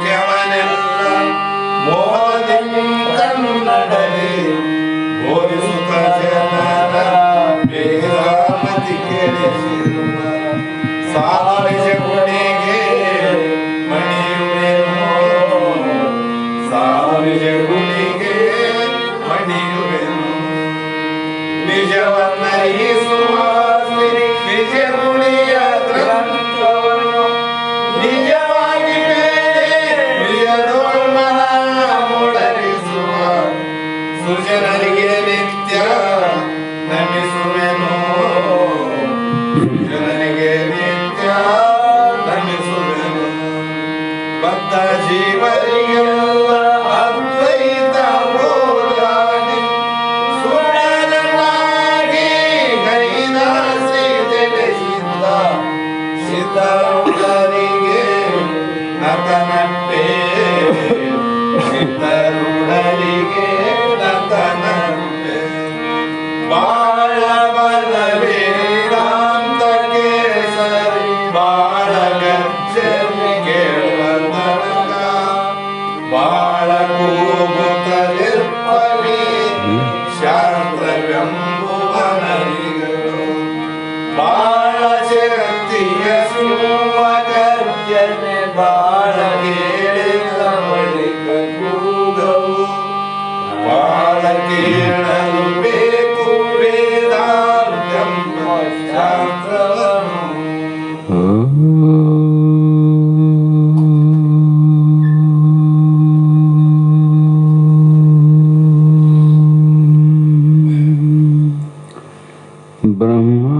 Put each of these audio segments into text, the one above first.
ಕೆವನೆಲ್ಲ ಮೋದಿ ಕನ್ನಡಲಿ ಬೋಧಿಸುತ್ತ ಜನರ ವೇದಾಮತಿ ಕೇಳಿಸಿರುವ ಸಾವಿರ ಗುಣಿಗೆ ಮಣಿಯುವೆನು ಸಾವಿರ ಗುಣಿಗೆ ಮಣಿಯುವೆನು ನಿಜವನ್ನರಿಸುವ ನಿಜ ಗುಣಿಯ ಗ್ರಂಥವನ್ನು ನಿಜವಾಗಿ ನಿಜದೋಳ್ಮನ ಮೂಡರಿಸುವ ಸುಜನರಿಗೆ ನಿತ್ಯ ನಮಿಸುವೆನು ಸುಜನರಿಗೆ ನಿತ್ಯ ನಮಿಸುವೆನು ಬದ್ಧ ಜೀವರಿಗೆಲ್ಲ ಅದ್ವೈತ ಬೋಧಾಗಿ ಸುಡಲನಾಗಿ ಗೈದ ಸಿದ್ಧ ಸಿದ್ಧರುಡರಿಗೆ ನತನಟ್ಟೆ ಸಿದ್ಧರುಡರಿಗೆ ನತನಟ್ಟೆ ಬಾಳ ಬಲ ವೇದಾಂತ ಕೇಸರಿ ಬಾಳ ಗಜ್ಜರಿ ಕೇಳುವ ತನಕ ಬಾಳ ಕೂಗುತ್ತಲಿರ್ಪವಿ ಶಾಸ್ತ್ರವೆಂಬುವನರಿಗಳು ಬಾಳ ಜಗತ್ತಿಯ ಸುವ ಗರ್ಜನೆ ಬಾಳ ಕೇಳಿದ ಬಳಿಕ ಕೂಗವು ಬಾಳ ಕೇಳಲು ಬೇಕು ವೇದಾಂತೆಂಬ ಶಾಸ್ತ್ರವನ್ನು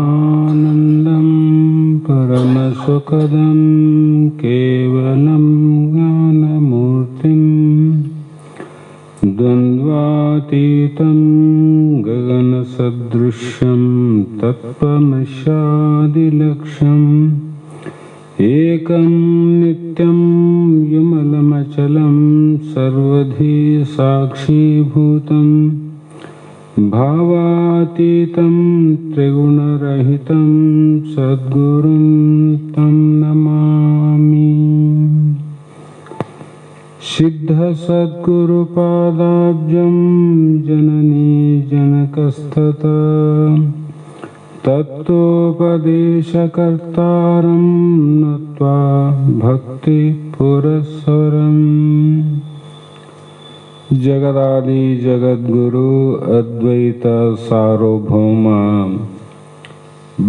ಬ್ರಹ್ಮಾನಂದಂ ಪರಮಸುಖದಂ ಕೇವಲಂ ಜ್ಞಾನಮೂರ್ತಿಂ ದ್ವಂದ್ವಾತೀತಂ ಗಗನಸದೃಶ್ಯಂ ತತ್ವಮಸ್ಯಾದಿಲಕ್ಷ್ಯಂ ಏಕಂ ನಿತ್ಯಂ ವಿಮಲಮಚಲಂ ಸರ್ವಧಿ ಸಾಕ್ಷೀಭೂತಂ ಭಾವಾತೀತಂ ತ್ರಿಗುಣರಹಿತಂ ಸದ್ಗುರುಂ ತಂ ನಮಾಮಿ. ಸಿದ್ಧ ಸದ್ಗುರುಪಾದಾಬ್ಜಂ ಜನನೀ ಜನಕಸ್ತತ ತತ್ವೋಪದೇಶಕರ್ತಾರಂ ನತ್ವಾ ಭಕ್ತಿ ಪುರಸ್ಸರಂ. ಜಗದಾದಿ ಜಗದ್ಗುರು ಅದ್ವೈತ ಸಾರ್ವಭೌಮ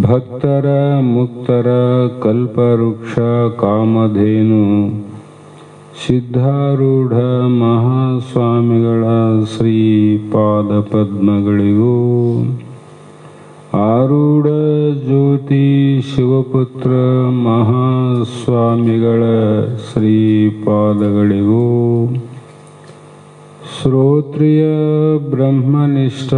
ಭಕ್ತರ ಮುಕ್ತರ ಕಲ್ಪವೃಕ್ಷ ಕಾಮಧೇನು ಸಿದ್ಧಾರೂಢ ಮಹಾಸ್ವಾಮಿಗಳ ಶ್ರೀ ಪಾದಪದ್ಮಗಳಿಗೂ ಆರೂಢ ಜ್ಯೋತಿ ಶಿವಪುತ್ರ ಮಹಾಸ್ವಾಮಿಗಳ ಶ್ರೀ ಪಾದಗಳಿಗೂ ಶ್ರೋತ್ರಿಯ ಬ್ರಹ್ಮನಿಷ್ಠ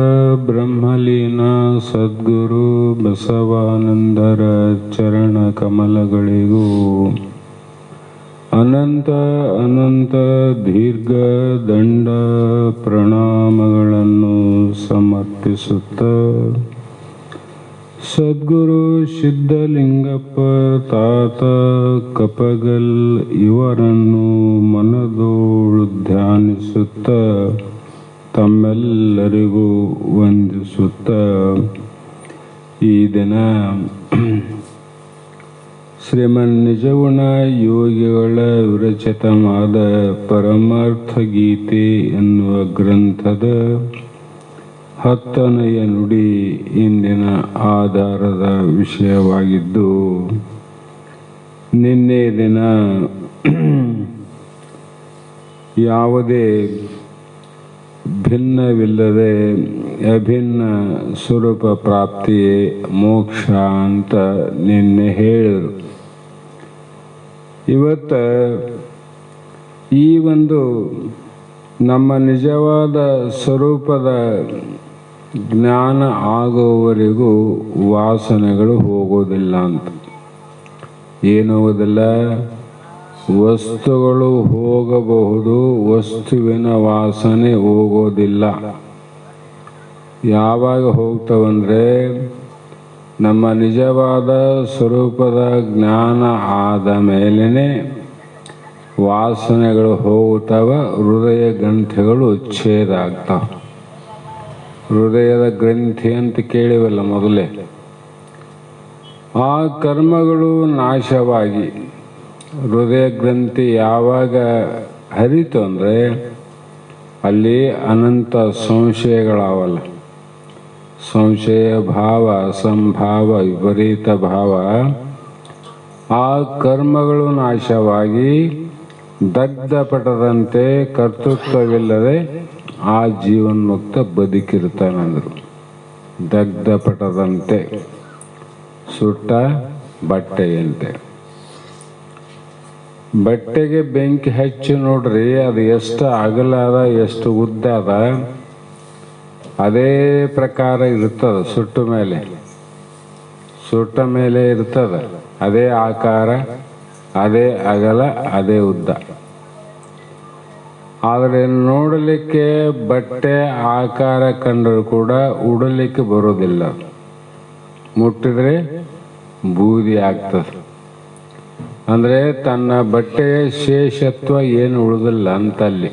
ಬ್ರಹ್ಮಲೀನ ಸದ್ಗುರು ಬಸವಾನಂದರ ಚರಣ ಕಮಲಗಳಿಗೂ ಅನಂತ ಅನಂತ ದೀರ್ಘ ದಂಡ ಪ್ರಣಾಮಗಳನ್ನು ಸಮರ್ಪಿಸುತ್ತ ಸದ್ಗುರು ಸಿದ್ಧಲಿಂಗಪ್ಪ ತಾತ ಕಪಗಲ್ ಇವರನ್ನು ಮನದೋಳು ಧ್ಯಾನಿಸುತ್ತ ತಮ್ಮೆಲ್ಲರಿಗೂ ವಂದಿಸುತ್ತ ಈ ದಿನ ಶ್ರೀಮನ್ ನಿಜಗುಣ ಯೋಗಿಗಳ ವಿರಚಿತವಾದ ಪರಮಾರ್ಥ ಗೀತೆ ಎನ್ನುವ ಗ್ರಂಥದ 10ನೆಯ ನುಡಿ ಇಂದಿನ ಆಧಾರದ ವಿಷಯವಾಗಿದ್ದು, ನಿನ್ನೆ ದಿನ ಯಾವುದೇ ಭಿನ್ನವಿಲ್ಲದೆ ಅಭಿನ್ನ ಸ್ವರೂಪ ಪ್ರಾಪ್ತಿಯೇ ಮೋಕ್ಷ ಅಂತ ನಿನ್ನೆ ಹೇಳಿದರು. ಇವತ್ತು ಈ ಒಂದು ನಮ್ಮ ನಿಜವಾದ ಸ್ವರೂಪದ ಜ್ಞಾನ ಆಗುವವರೆಗೂ ವಾಸನೆಗಳು ಹೋಗೋದಿಲ್ಲ ಅಂತ. ಏನೋದಿಲ್ಲ, ವಸ್ತುಗಳು ಹೋಗಬಹುದು, ವಸ್ತುವಿನ ವಾಸನೆ ಹೋಗೋದಿಲ್ಲ. ಯಾವಾಗ ಹೋಗ್ತವಂದರೆ ನಮ್ಮ ನಿಜವಾದ ಸ್ವರೂಪದ ಜ್ಞಾನ ಆದ ಮೇಲೇ ವಾಸನೆಗಳು ಹೋಗುತ್ತವ, ಹೃದಯ ಗ್ರಂಥಿಗಳು ಛೇದ ಆಗ್ತಾವ. ಹೃದಯದ ಗ್ರಂಥಿ ಅಂತ ಕೇಳಿವಲ್ಲ ಮೊದಲೇ. ಆ ಕರ್ಮಗಳು ನಾಶವಾಗಿ ಹೃದಯ ಗ್ರಂಥಿ ಯಾವಾಗ ಹರಿತು ಅಂದರೆ ಅಲ್ಲಿ ಅನಂತ ಸಂಶಯಗಳಾವಲ್ಲ. ಸಂಶಯ ಭಾವ, ಅಸಂಭಾವ, ವಿಪರೀತ ಭಾವ, ಆ ಕರ್ಮಗಳು ನಾಶವಾಗಿ ದಗ್ಧಪಟದಂತೆ ಕರ್ತೃತ್ವವಿಲ್ಲದೆ ಆ ಜೀವನ್ಮುಕ್ತ ಬದುಕಿರ್ತಾನಂದರು. ದಗ್ಧಪಟದಂತೆ, ಸುಟ್ಟ ಬಟ್ಟೆಯಂತೆ. ಬಟ್ಟೆಗೆ ಬೆಂಕಿ ಹಚ್ಚಿ ನೋಡ್ರಿ, ಅದು ಎಷ್ಟು ಅಗಲ ಅದ, ಎಷ್ಟು ಉದ್ದ ಅದ, ಅದೇ ಪ್ರಕಾರ ಇರ್ತದ. ಸುಟ್ಟ ಮೇಲೆ ಇರ್ತದ ಅದೇ ಆಕಾರ, ಅದೇ ಅಗಲ, ಅದೇ ಉದ್ದ. ಆದರೆ ನೋಡಲಿಕ್ಕೆ ಬಟ್ಟೆ ಆಕಾರ ಕಂಡರೂ ಕೂಡ ಉಡಲಿಕ್ಕೆ ಬರೋದಿಲ್ಲ. ಮುಟ್ಟಿದ್ರೆ ಬೂದಿ ಆಗ್ತದೆ. ಅಂದರೆ ತನ್ನ ಬಟ್ಟೆಯ ಶೇಷತ್ವ ಏನು ಉಳಿದಿಲ್ಲ ಅಂತಲ್ಲಿ.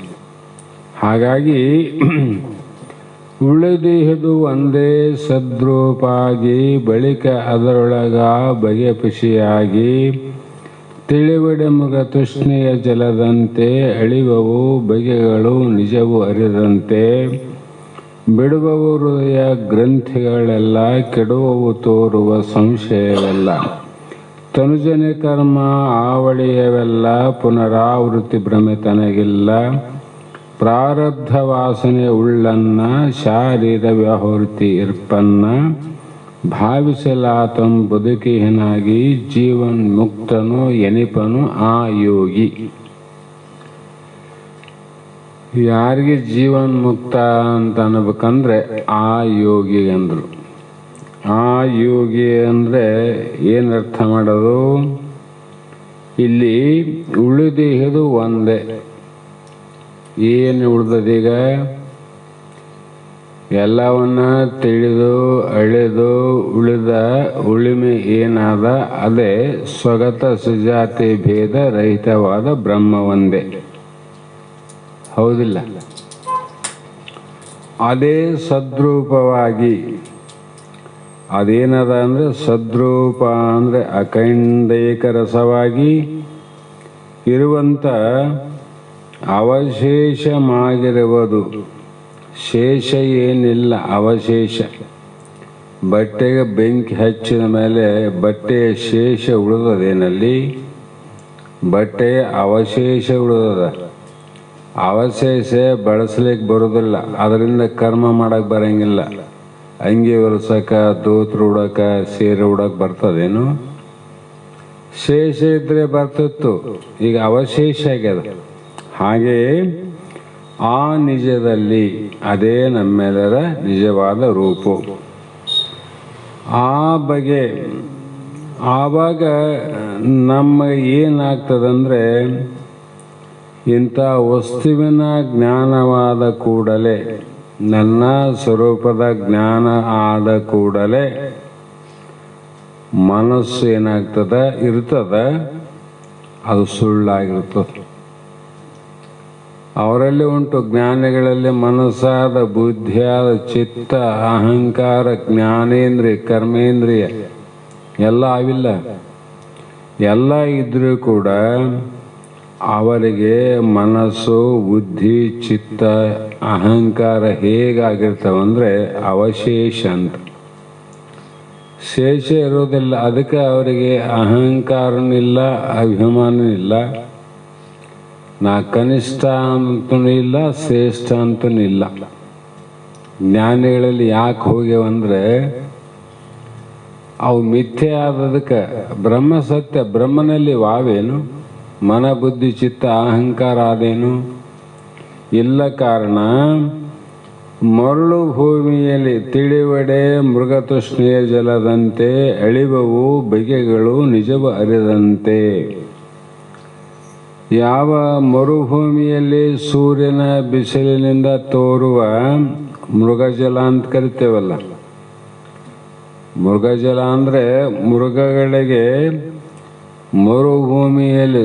ಹಾಗಾಗಿ ಉಳಿದಿಹುದು ಒಂದೇ ಸದ್ರೂಪಾಗಿ, ಬಳಿಕ ಅದರೊಳಗ ಬಗೆ ಪಿಸಿಯಾಗಿ, ತಿಳಿವಡೆ ಮೃಗ ತೃಷ್ಣೆಯ ಜಲದಂತೆ ಅಳಿವವು ಬಗೆಗಳು ನಿಜವು ಅರಿದಂತೆ, ಬಿಡುವವು ಹೃದಯ ಗ್ರಂಥಿಗಳೆಲ್ಲ, ಕೆಡುವವು ತೋರುವ ಸಂಶಯವೆಲ್ಲ, ತನುಜನೆ ಕರ್ಮ ಆವಳಿಯವೆಲ್ಲ, ಪುನರಾವೃತ್ತಿ ಭ್ರಮೆ ತನಗಿಲ್ಲ, ಪ್ರಾರಬ್ಧ ವಾಸನೆ ಉಳ್ಳನ್ನ, ಶಾರೀರ ವ್ಯಾಹೃತಿ ಇರ್ಪನ್ನ, ಭಾವಿಸಲಾತಂ ಬದುಕಿಹನಾಗಿ, ಜೀವನ್ ಮುಕ್ತನು ಎನಿಪನು ಆ ಯೋಗಿ. ಯಾರಿಗೆ ಜೀವನ್ ಮುಕ್ತ ಅಂತ ಅನ್ಬೇಕಂದ್ರೆ ಆ ಯೋಗಿ ಅಂದರು. ಆ ಯೋಗಿ ಅಂದರೆ ಏನರ್ಥ ಮಾಡೋದು? ಇಲ್ಲಿ ಉಳಿದಿಹುದು ಒಂದೇ. ಏನು ಉಳಿದದೀಗ? ಎಲ್ಲವನ್ನ ತಿಳಿದು ಅಳೆದು ಉಳಿದ ಉಳಿಮೆ ಏನಾದ ಅದೇ ಸ್ವಗತ ಸುಜಾತಿ ಭೇದ ರಹಿತವಾದ ಬ್ರಹ್ಮ ಒಂದೇ. ಹೌದಿಲ್ಲ? ಅದೇ ಸದ್ರೂಪವಾಗಿ ಅದೇನದ ಅಂದರೆ, ಸದ್ರೂಪ ಅಂದರೆ ಅಖಂಡೈಕ ರಸವಾಗಿ ಇರುವಂಥ ಅವಶೇಷವಾಗಿರುವುದು. ಶೇಷ ಏನಿಲ್ಲ, ಅವಶೇಷ. ಬಟ್ಟೆಗೆ ಬೆಂಕಿ ಹಚ್ಚಿದ ಮೇಲೆ ಬಟ್ಟೆಯ ಶೇಷ ಉಳಿದದೇನಲ್ಲಿ? ಬಟ್ಟೆಯ ಅವಶೇಷ ಉಳಿದದ. ಅವಶೇಷ ಬಳಸಲಿಕ್ಕೆ ಬರೋದಿಲ್ಲ, ಅದರಿಂದ ಕರ್ಮ ಮಾಡಕ್ಕೆ ಬರಂಗಿಲ್ಲ. ಅಂಗಿ ಹೊಲ್ಸಕ, ದೋತ್ರ ಉಡಕ, ಸೀರೆ ಉಡಕ್ಕೆ ಬರ್ತದೇನು? ಶೇಷ ಇದ್ರೆ ಬರ್ತಿತ್ತು, ಈಗ ಅವಶೇಷ ಆಗ್ಯದ. ಹಾಗೆಯೇ ಆ ನಿಜದಲ್ಲಿ ಅದೇ ನಮ್ಮೆಲ್ಲರ ನಿಜವಾದ ರೂಪ. ಆ ಬಗೆ ಆವಾಗ ನಮಗೆ ಏನಾಗ್ತದಂದರೆ, ಇಂಥ ವಸ್ತುವಿನ ಜ್ಞಾನವಾದ ಕೂಡಲೇ, ನನ್ನ ಸ್ವರೂಪದ ಜ್ಞಾನ ಆದ ಕೂಡಲೇ ಮನಸ್ಸು ಏನಾಗ್ತದ ಇರ್ತದ, ಅದು ಸುಳ್ಳಾಗಿರ್ತದೆ. ಅವರಲ್ಲಿ ಉಂಟು ಜ್ಞಾನಿಗಳಲ್ಲಿ ಮನಸ್ಸಾದ, ಬುದ್ಧಿಯಾದ, ಚಿತ್ತ, ಅಹಂಕಾರ, ಜ್ಞಾನೇಂದ್ರಿಯ, ಕರ್ಮೇಂದ್ರಿಯ ಎಲ್ಲ ಅವಿಲ್ಲ. ಎಲ್ಲ ಇದ್ರೂ ಕೂಡ ಅವರಿಗೆ ಮನಸ್ಸು, ಬುದ್ಧಿ, ಚಿತ್ತ, ಅಹಂಕಾರ ಹೇಗಾಗಿರ್ತಾವಂದರೆ ಅವಶೇಷ ಅಂತ. ಶೇಷ ಇರೋದಿಲ್ಲ. ಅದಕ್ಕೆ ಅವರಿಗೆ ಅಹಂಕಾರನೂ ಇಲ್ಲ, ಅಭಿಮಾನೂ ಇಲ್ಲ. ನಾ ಕನಿಷ್ಠ ಅಂತೂ ಇಲ್ಲ, ಶ್ರೇಷ್ಠ ಅಂತೂ ಇಲ್ಲ. ಜ್ಞಾನಿಗಳಲ್ಲಿ ಯಾಕೆ ಹೋಗ್ಯವಂದರೆ ಅವು ಮಿಥ್ಯೆ ಆದದಕ್ಕೆ. ಬ್ರಹ್ಮ ಸತ್ಯ, ಬ್ರಹ್ಮನಲ್ಲಿ ವಾವೇನು? ಮನ, ಬುದ್ಧಿ, ಚಿತ್ತ, ಅಹಂಕಾರ ಆದೇನು? ಇಲ್ಲ. ಕಾರಣ ಮರಳು ಭೂಮಿಯಲ್ಲಿ ತಿಳಿವಡೆ ಮೃಗತೃಷ್ಣೆಯ ಜಲದಂತೆ ಅಳಿವವು ಬಗೆಗಳು ನಿಜವ ಅರಿದಂತೆ. ಯಾವ ಮರುಭೂಮಿಯಲ್ಲಿ ಸೂರ್ಯನ ಬಿಸಿಲಿನಿಂದ ತೋರುವ ಮೃಗಜಲ ಅಂತ ಕರಿತೇವಲ್ಲ. ಮೃಗಜಲ ಅಂದರೆ ಮೃಗಗಳಿಗೆ ಮರುಭೂಮಿಯಲ್ಲಿ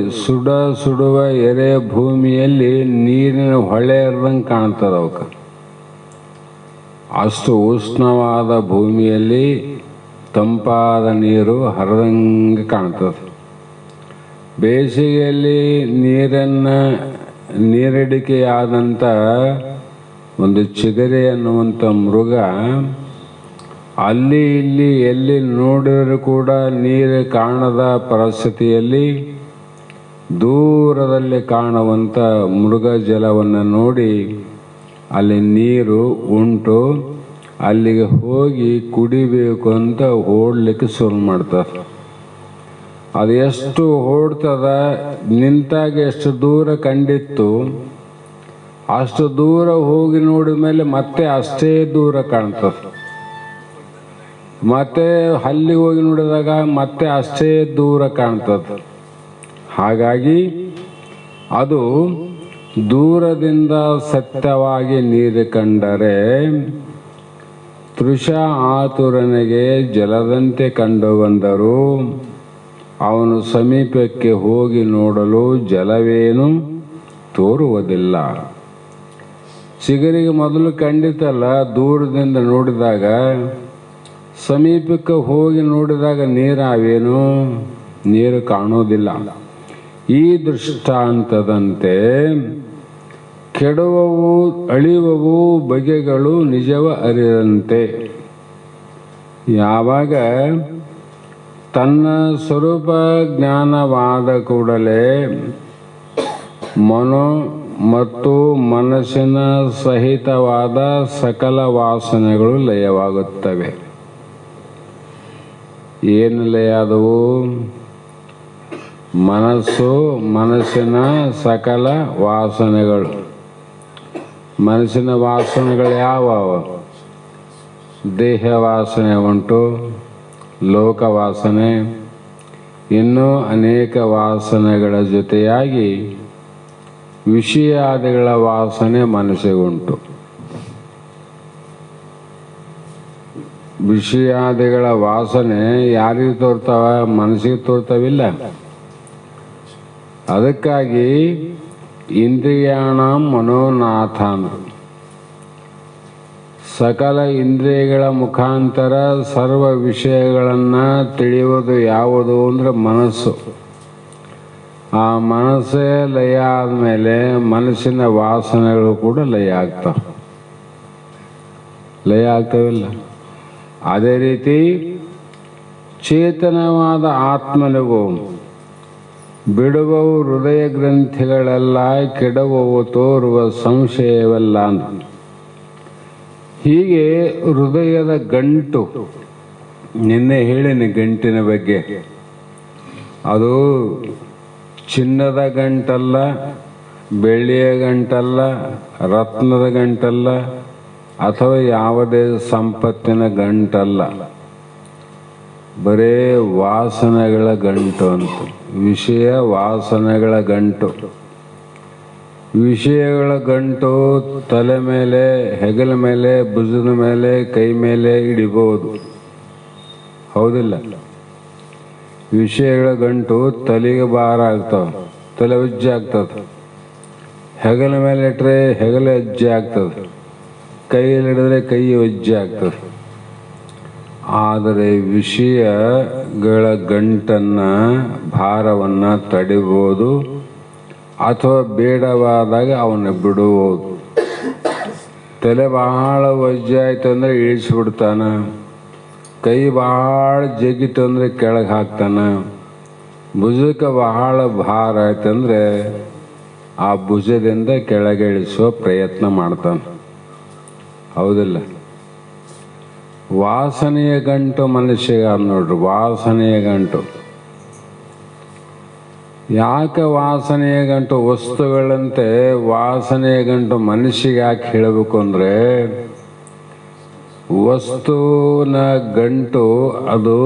ಸುಡುವ ಎರೆ ಭೂಮಿಯಲ್ಲಿ ನೀರಿನ ಹೊಳೆ ಇರ್ದಂಗೆ ಕಾಣ್ತದೆ ಅವಕ್ಕೆ. ಅಷ್ಟು ಉಷ್ಣವಾದ ಭೂಮಿಯಲ್ಲಿ ತಂಪಾದ ನೀರು ಹರಿದಂಗೆ ಕಾಣ್ತದೆ. ಬೇಸಿಗೆಯಲ್ಲಿ ನೀರಡಿಕೆಯಾದಂಥ ಒಂದು ಚಿಗರೆ ಅನ್ನುವಂಥ ಮೃಗ ಅಲ್ಲಿ ಇಲ್ಲಿ ಎಲ್ಲಿ ನೋಡಿದರೂ ಕೂಡ ನೀರು ಕಾಣದ ಪರಿಸ್ಥಿತಿಯಲ್ಲಿ ದೂರದಲ್ಲಿ ಕಾಣುವಂಥ ಮೃಗ ಜಲವನ್ನು ನೋಡಿ ಅಲ್ಲಿ ನೀರು ಉಂಟು, ಅಲ್ಲಿಗೆ ಹೋಗಿ ಕುಡಿಬೇಕು ಅಂತ ಓಡಲಿಕ್ಕೆ ಶುರು ಮಾಡ್ತದೆ. ಅದು ಎಷ್ಟು ಓಡ್ತದ, ನಿಂತಾಗ ಎಷ್ಟು ದೂರ ಕಂಡಿತ್ತು ಅಷ್ಟು ದೂರ ಹೋಗಿ ನೋಡಿದ ಮೇಲೆ ಮತ್ತೆ ಅಷ್ಟೇ ದೂರ ಕಾಣ್ತದೆ. ಮತ್ತೆ ಅಲ್ಲಿ ಹೋಗಿ ನೋಡಿದಾಗ ಮತ್ತೆ ಅಷ್ಟೇ ದೂರ ಕಾಣ್ತದೆ. ಹಾಗಾಗಿ ಅದು ದೂರದಿಂದ ಸತ್ಯವಾಗಿ ನೀರು ಕಂಡರೆ ತೃಷ ಆತುರನಿಗೆ ಜಲದಂತೆ ಕಂಡು ಬಂದರು. ಅವನು ಸಮೀಪಕ್ಕೆ ಹೋಗಿ ನೋಡಲು ಜಲವೇನು ತೋರುವುದಿಲ್ಲ. ಚಿಗರಿಗೆ ಮೊದಲು ಕಂಡಿತಲ್ಲ, ದೂರದಿಂದ ನೋಡಿದಾಗ, ಸಮೀಪಕ್ಕೆ ಹೋಗಿ ನೋಡಿದಾಗ ನೀರು ಕಾಣೋದಿಲ್ಲ. ಈ ದೃಷ್ಟಾಂತದಂತೆ ಕೆಡುವವು ಅಳಿಯುವವು ಬಗೆಗಳು ನಿಜವ ಅರಿದಂತೆ. ಯಾವಾಗ ತನ್ನ ಸ್ವರೂಪ ಜ್ಞಾನವಾದ ಕೂಡಲೇ ಮನೋ ಮತ್ತು ಮನಸ್ಸಿನ ಸಹಿತವಾದ ಸಕಲ ವಾಸನೆಗಳು ಲಯವಾಗುತ್ತವೆ. ಏನು ಲಯ ಆದವು? ಮನಸ್ಸಿನ ಸಕಲ ವಾಸನೆಗಳು. ಮನಸ್ಸಿನ ವಾಸನೆಗಳು ಯಾವ? ದೇಹ ವಾಸನೆ ಉಂಟು, ಲೋಕ ವಾಸನೆ, ಇನ್ನೂ ಅನೇಕ ವಾಸನೆಗಳ ಜೊತೆಯಾಗಿ ವಿಷಯಾದಿಗಳ ವಾಸನೆ ಮನಸ್ಸಿಗುಂಟು. ವಿಷಯಾದಿಗಳ ವಾಸನೆ ಯಾರಿಗೆ ತೋರ್ತಾವ? ಮನಸ್ಸಿಗೆ ತೋರ್ತಾವಿಲ್ಲ. ಅದಕ್ಕಾಗಿ ಇಂದ್ರಿಯಾಣ ಮನೋನಾಥ ಅಂದರು. ಸಕಲ ಇಂದ್ರಿಯಗಳ ಮುಖಾಂತರ ಸರ್ವ ವಿಷಯಗಳನ್ನು ತಿಳಿಯುವುದು ಯಾವುದು ಅಂದರೆ ಮನಸ್ಸು. ಆ ಮನಸ್ಸೇ ಲಯ ಆದಮೇಲೆ ಮನಸ್ಸಿನ ವಾಸನೆಗಳು ಕೂಡ ಲಯ ಆಗ್ತವಿಲ್ಲ. ಅದೇ ರೀತಿ ಚೇತನವಾದ ಆತ್ಮನಿಗೂ ಬಿಡುವವು ಹೃದಯ ಗ್ರಂಥಿಗಳೆಲ್ಲ, ಕೆಡುವವು ತೋರುವ ಸಂಶಯವೆಲ್ಲ ಅಂತ. ಹೀಗೆ ಹೃದಯದ ಗಂಟು, ನಿನ್ನೆ ಹೇಳಿನಿ ಗಂಟಿನ ಬಗ್ಗೆ. ಅದು ಚಿನ್ನದ ಗಂಟಲ್ಲ, ಬೆಳ್ಳಿಯ ಗಂಟಲ್ಲ, ರತ್ನದ ಗಂಟಲ್ಲ, ಅಥವಾ ಯಾವುದೇ ಸಂಪತ್ತಿನ ಗಂಟಲ್ಲ. ಬರೇ ವಾಸನೆಗಳ ಗಂಟು ಅಂತ. ವಿಷಯ ವಾಸನೆಗಳ ಗಂಟು. ವಿಷಯಗಳ ಗಂಟು ತಲೆ ಮೇಲೆ, ಹೆಗಲ ಮೇಲೆ, ಭುಜದ ಮೇಲೆ, ಕೈ ಮೇಲೆ ಹಿಡಿಬಹುದು, ಹೌದಿಲ್ಲ? ವಿಷಯಗಳ ಗಂಟು ತಲೆಗೆ ಭಾರ ಆಗ್ತಾವ, ತಲೆ ಉಜ್ಜೆ ಆಗ್ತದೆ. ಹೆಗಲ ಮೇಲೆ ಇಟ್ಟರೆ ಹೆಗಲ ಹೆಜ್ಜೆ ಆಗ್ತದೆ, ಕೈಯಲ್ಲಿ ಹಿಡಿದ್ರೆ ಕೈ ಹೆಜ್ಜೆ ಆಗ್ತದೆ. ಆದರೆ ವಿಷಯಗಳ ಗಂಟನ್ನು, ಭಾರವನ್ನು ತಡಿಬೋದು ಅಥವಾ ಬೇಡವಾದಾಗ ಅವನ್ನ ಬಿಡುವುದು. ತಲೆ ಬಹಳ ವಜ್ಜೆ ಆಯ್ತು ಅಂದರೆ ಇಳಿಸ್ಬಿಡ್ತಾನ, ಕೈ ಬಹಳ ಜಗ್ಗಿತು ಅಂದರೆ ಕೆಳಗೆ ಹಾಕ್ತಾನ, ಭುಜಕ್ಕೆ ಬಹಳ ಭಾರ ಆಯ್ತಂದರೆ ಆ ಭುಜದಿಂದ ಕೆಳಗೆ ಇಳಿಸುವ ಪ್ರಯತ್ನ ಮಾಡ್ತಾನೆ, ಹೌದಿಲ್ಲ? ವಾಸನೆಯ ಗಂಟು ಮನುಷ್ಯಗ ನೋಡ್ರಿ, ವಾಸನೆಯ ಗಂಟು. ಯಾಕೆ ವಾಸನೆಯ ಗಂಟು? ವಸ್ತುಗಳಂತೆ ವಾಸನೆಯ ಗಂಟು ಮನುಷ್ಯಗೆ ಯಾಕೆ ಹೇಳಬೇಕು ಅಂದರೆ, ವಸ್ತುವಿನ ಗಂಟು ಅದು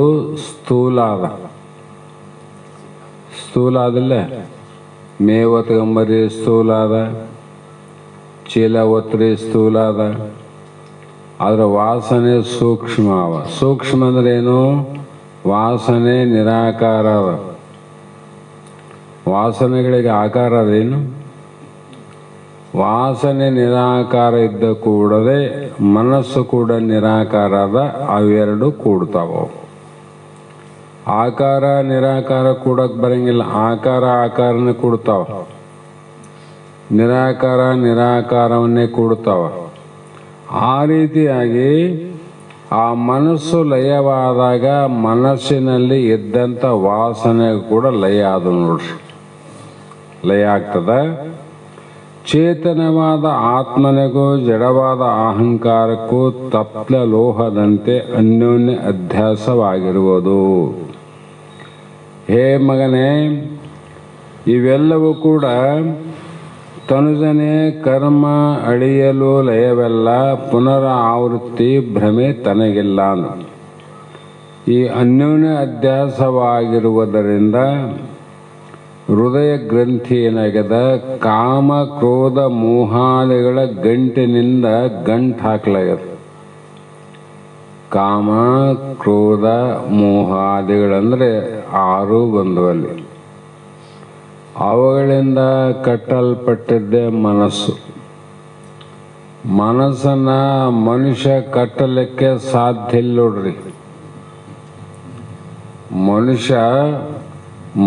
ಸ್ಥೂಲ ಆದಿಲ್ಲ. ಮೇವು ಹೊತ್ಕೊಂಬರಿ ಸ್ಥೂಲ ಅದ, ಚೀಲ ಒತ್ತರಿ ಸ್ಥೂಲ ಅದ. ಅದರ ವಾಸನೆ ಸೂಕ್ಷ್ಮ ಸೂಕ್ಷ್ಮ ಅಂದ್ರೆ ಏನು? ವಾಸನೆ ನಿರಾಕಾರ ಅದ. ವಾಸನೆಗಳಿಗೆ ಆಕಾರ ಅದೇನು? ವಾಸನೆ ನಿರಾಕಾರ ಇದ್ದ ಕೂಡದೆ ಮನಸ್ಸು ಕೂಡ ನಿರಾಕಾರ ಅದ. ಅವೆರಡು ಕೂಡ್ತಾವ. ಆಕಾರ ನಿರಾಕಾರ ಕೂಡಕ್ಕೆ ಬರಂಗಿಲ್ಲ. ಆಕಾರನೇ ಕೂಡ್ತಾವ. ನಿರಾಕಾರ ನಿರಾಕಾರವನ್ನೇ ಕೂಡ್ತಾವ. ಆ ರೀತಿಯಾಗಿ ಆ ಮನಸ್ಸು ಲಯವಾದಾಗ ಮನಸ್ಸಿನಲ್ಲಿ ಇದ್ದಂಥ ವಾಸನೆ ಕೂಡ ಲಯ ಆದ ನೋಡ್ರಿ. ಲಯ ಆಗ್ತದ. ಚೇತನವಾದ ಆತ್ಮನಿಗೂ ಜಡವಾದ ಅಹಂಕಾರಕ್ಕೂ ತಪ್ಲ ಲೋಹದಂತೆ ಅನ್ಯೋನ್ಯ ಅಧ್ಯಾಸವಾಗಿರುವುದು. ಹೇ ಮಗನೇ, ಇವೆಲ್ಲವೂ ಕೂಡ ತನುಜನೆ ಕರ್ಮ ಅಳಿಯಲು ಲಯವೆಲ್ಲ ಪುನರಾವೃತ್ತಿ ಭ್ರಮೆ ತನಗಿಲ್ಲ. ಈ ಅನ್ಯೋನ್ಯ ಅಧ್ಯಾಸವಾಗಿರುವುದರಿಂದ ಹೃದಯ ಗ್ರಂಥಿ ಏನಾಗ್ಯದ, ಕಾಮ ಕ್ರೋಧ ಮೋಹಾದಿಗಳ ಗಂಟಿನಿಂದ ಗಂಟು ಹಾಕ್ಲಾಗ್ಯದ. ಕಾಮ ಕ್ರೋಧ ಮೋಹಾದಿಗಳಂದ್ರೆ 6 ಬಂದವಲ್ಲಿ. ಅವುಗಳಿಂದ ಕಟ್ಟಲ್ಪಟ್ಟಿದ್ದೇ ಮನಸ್ಸು. ಮನಸ್ಸನ್ನ ಮನುಷ್ಯ ಕಟ್ಟಲಿಕ್ಕೆ ಸಾಧ್ಯ ಇಲ್ಲ ನೋಡ್ರಿ.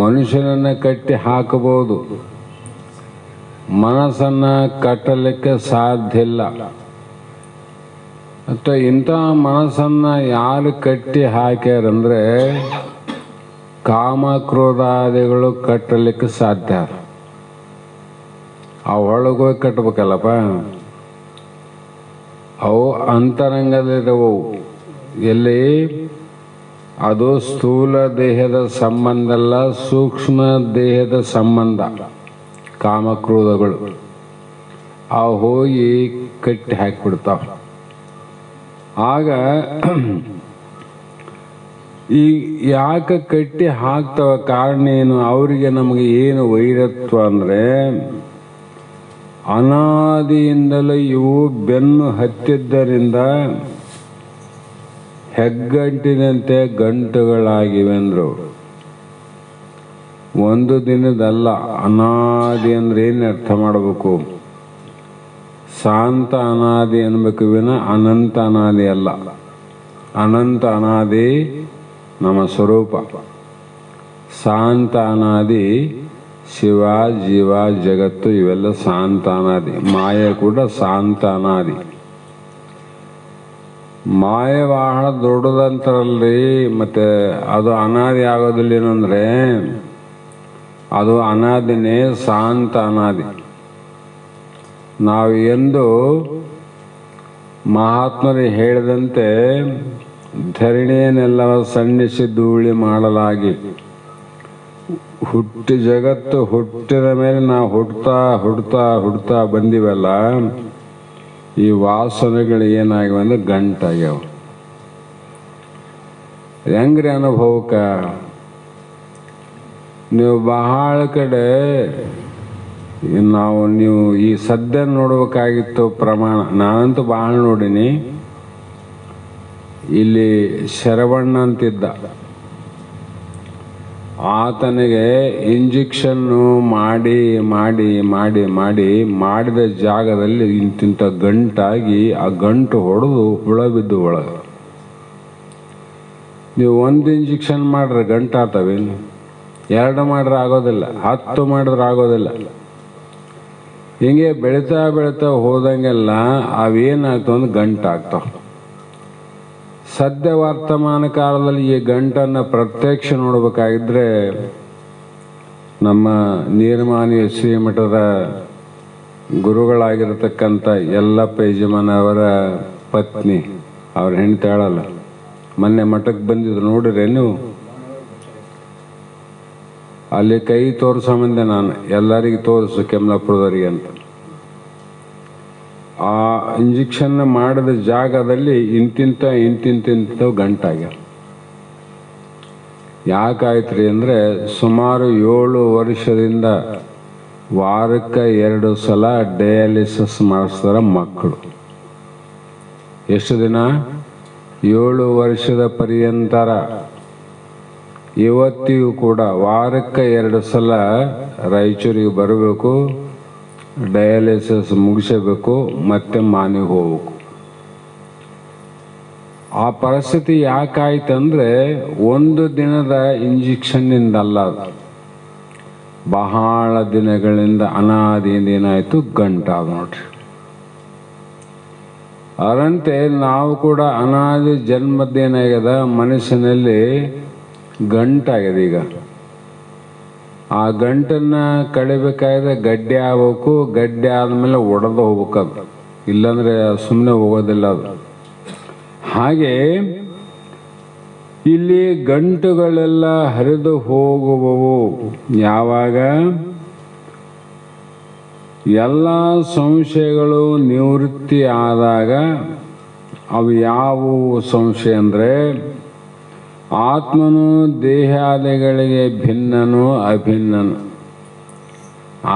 ಮನುಷ್ಯನನ್ನ ಕಟ್ಟಿ ಹಾಕಬಹುದು, ಮನಸ್ಸನ್ನ ಕಟ್ಟಲಿಕ್ಕೆ ಸಾಧ್ಯ ಇಲ್ಲ. ಮತ್ತು ಇಂಥ ಮನಸ್ಸನ್ನ ಯಾರು ಕಟ್ಟಿ ಹಾಕ್ಯಾರಂದ್ರೆ ಕಾಮ ಕ್ರೋಧಾದಿಗಳು ಕಟ್ಟಲಿಕ್ಕೆ ಸಾಧ್ಯ. ಅವು ಒಳಗೋಗಿ ಕಟ್ಟಬೇಕಲ್ಲಪ್ಪ. ಅವು ಅಂತರಂಗದಲ್ಲಿರವು. ಎಲ್ಲಿ? ಅದು ಸ್ಥೂಲ ದೇಹದ ಸಂಬಂಧ ಅಲ್ಲ, ಸೂಕ್ಷ್ಮ ದೇಹದ ಸಂಬಂಧ. ಕಾಮಕ್ರೋಧಗಳು ಅವು ಹೋಗಿ ಕಟ್ಟಿ ಹಾಕಿಬಿಡ್ತಾವ. ಆಗ ಈ ಯಾಕೆ ಕಟ್ಟಿ ಹಾಕ್ತವ? ಕಾರಣ ಏನು? ಅವರಿಗೆ ನಮಗೆ ಏನು ವೈರತ್ವ ಅಂದರೆ, ಅನಾದಿಯಿಂದಲೂ ಇವು ಬೆನ್ನು ಹತ್ತಿದ್ದರಿಂದ ಹೆಗ್ಗಂಟಿನಂತೆ ಗಂಟುಗಳಾಗಿವೆ ಅಂದ್ರು. ಒಂದು ದಿನದಲ್ಲ. ಅನಾದಿ ಅಂದ್ರೆ ಏನು ಅರ್ಥ ಮಾಡಬೇಕು? ಶಾಂತ ಅನಾದಿ ಅನ್ಬೇಕು ವಿನ ಅನಂತ ಅನಾದಿ ಅಲ್ಲ. ಅನಂತ ಅನಾದಿ ನಮ್ಮ ಸ್ವರೂಪ. ಶಾಂತ ಅನಾದಿ ಶಿವ ಜೀವ ಜಗತ್ತು ಇವೆಲ್ಲ ಶಾಂತ ಅನಾದಿ. ಮಾಯೆ ಕೂಡ ಶಾಂತ ಅನಾದಿ. ಮಾಯೆ ಬಹಳ ದೊಡ್ಡದಂತಾರಲ್ರಿ. ಮತ್ತೆ ಅದು ಅನಾದಿ ಆಗೋದಿಲ್ಲ. ಏನಂದ್ರೆ ಅದು ಅನಾದಿನೇ, ಶಾಂತ ಅನಾದಿ. ನಾವು ಎಂದು ಮಹಾತ್ಮರು ಹೇಳಿದಂತೆ ಧರಣಿಯನ್ನೆಲ್ಲವ ಸಣ್ಣಿಸಿ ಧೂಳಿ ಮಾಡಲಾಗಿ ಜಗತ್ತು ಹುಟ್ಟಿದ ಮೇಲೆ ನಾವು ಹುಡ್ತಾ ಬಂದಿವಲ್ಲ, ಈ ವಾಸನೆಗಳು ಏನಾಗಿವೆ ಅಂದ್ರೆ ಗಂಟಾಗ್ಯಾವ. ಹೆಂಗ್ರಿ ಅನುಭವಕ್ಕ? ನೀವು ಬಹಳ ಕಡೆ ನೀವು ಈ ಸದ್ಯ ನೋಡ್ಬೇಕಾಗಿತ್ತು ಪ್ರಮಾಣ. ನಾನಂತೂ ಬಹಳ ನೋಡಿನಿ. ಇಲ್ಲಿ ಶರವಣ್ಣ ಅಂತಿದ್ದ, ಆತನಿಗೆ ಇಂಜೆಕ್ಷನ್ನು ಮಾಡಿದ ಜಾಗದಲ್ಲಿ ಇಂತಿಂಥ ಗಂಟಾಗಿ ಆ ಗಂಟು ಹೊಡೆದು ಹುಳ ಬಿದ್ದು ಒಳಗೆ. ನೀವು 1 ಇಂಜೆಕ್ಷನ್ ಮಾಡ್ರೆ ಗಂಟಾಗ್ತವೆ, 2 ಮಾಡ್ರೆ ಆಗೋದಿಲ್ಲ, 10 ಮಾಡಿದ್ರೆ ಆಗೋದಿಲ್ಲ. ಹಿಂಗೆ ಬೆಳೀತಾ ಹೋದಂಗೆಲ್ಲ ಅವೇನಾಗ್ತಾವ ಅಂದ್ರೆ ಗಂಟಾಗ್ತಾವ. ಸದ್ಯ ವರ್ತಮಾನ ಕಾಲದಲ್ಲಿ ಈ ಗಂಟನ್ನು ಪ್ರತ್ಯಕ್ಷ ನೋಡ್ಬೇಕಾಗಿದ್ರೆ ನಮ್ಮ ನೀರ್ಮಾನಿ ಶ್ರೀಮಠದ ಗುರುಗಳಾಗಿರತಕ್ಕಂಥ ಯಲ್ಲಪ್ಪ ಯಜಮಾನ ಅವರ ಪತ್ನಿ, ಅವ್ರ ಹೆಂಡತಿ ಹೇಳಲ್ಲ, ಮೊನ್ನೆ ಮಠಕ್ಕೆ ಬಂದಿದ್ರು, ನೋಡಿದ್ರೆ ನೀವು? ಅಲ್ಲಿ ಕೈ ತೋರಿಸೋಮಂದೆ ನಾನು, ಎಲ್ಲರಿಗೂ ತೋರಿಸು ಕೆಮ್ಲಾಪುರದವರಿಗೆ ಅಂತ. ಆ ಇಂಜೆಕ್ಷನ್ ಮಾಡಿದ ಜಾಗದಲ್ಲಿ ಇಂತಿಂತ ಗಂಟಾಗ್ಯಾವ. ಯಾಕಾಯ್ತ್ರಿ ಅಂದರೆ ಸುಮಾರು 7 ವರ್ಷದಿಂದ ವಾರಕ್ಕೆ 2 ಸಲ ಡಯಾಲಿಸಿಸ್ ಮಾಡಿಸ್ತಾರ ಮಕ್ಕಳು. ಎಷ್ಟು ದಿನ? 7 ವರ್ಷದ ಪರ್ಯಂತರ ಇವತ್ತಿಗೂ ಕೂಡ ವಾರಕ್ಕೆ 2 ಸಲ ರಾಯಚೂರಿಗೆ ಬರಬೇಕು, ಡಯಾಲಿಸಿಸ್ ಮುಗಿಸಬೇಕು, ಮತ್ತೆ ಮನೆಗೆ ಹೋಗ್ಬೇಕು. ಆ ಪರಿಸ್ಥಿತಿ ಯಾಕಾಯ್ತಂದ್ರೆ ಒಂದು ದಿನದ ಇಂಜೆಕ್ಷನ್ನಿಂದಲ್ಲ, ಅದು ಬಹಳ ದಿನಗಳಿಂದ ಅನಾದಿಯಿಂದ ಏನಾಯಿತು, ಗಂಟಾದ ನೋಡ್ರಿ. ಅದರಂತೆ ನಾವು ಕೂಡ ಅನಾದಿ ಜನ್ಮದ್ದೇನಾಗ್ಯದ, ಮನುಷ್ಯನಲ್ಲಿ ಗಂಟಾಗಿದೆ. ಈಗ ಆ ಗಂಟನ್ನು ಕಳಿಬೇಕಾದ್ರೆ ಗಡ್ಡೆ ಆಗ್ಬೇಕು, ಗಡ್ಡೆ ಆದಮೇಲೆ ಒಡೆದು ಹೋಗ್ಬೇಕದು, ಇಲ್ಲಾಂದರೆ ಸುಮ್ಮನೆ ಹೋಗೋದಿಲ್ಲ ಅದು. ಹಾಗೆ ಇಲ್ಲಿ ಗಂಟುಗಳೆಲ್ಲ ಹರಿದು ಹೋಗುವವು ಯಾವಾಗ ಎಲ್ಲ ಸಂಶಯಗಳು ನಿವೃತ್ತಿ ಆದಾಗ. ಅವು ಯಾವುವು ಸಂಶಯ ಅಂದರೆ, ಆತ್ಮನು ದೇಹಾದಿಗಳಿಗೆ ಭಿನ್ನನು ಅಭಿನ್ನನು.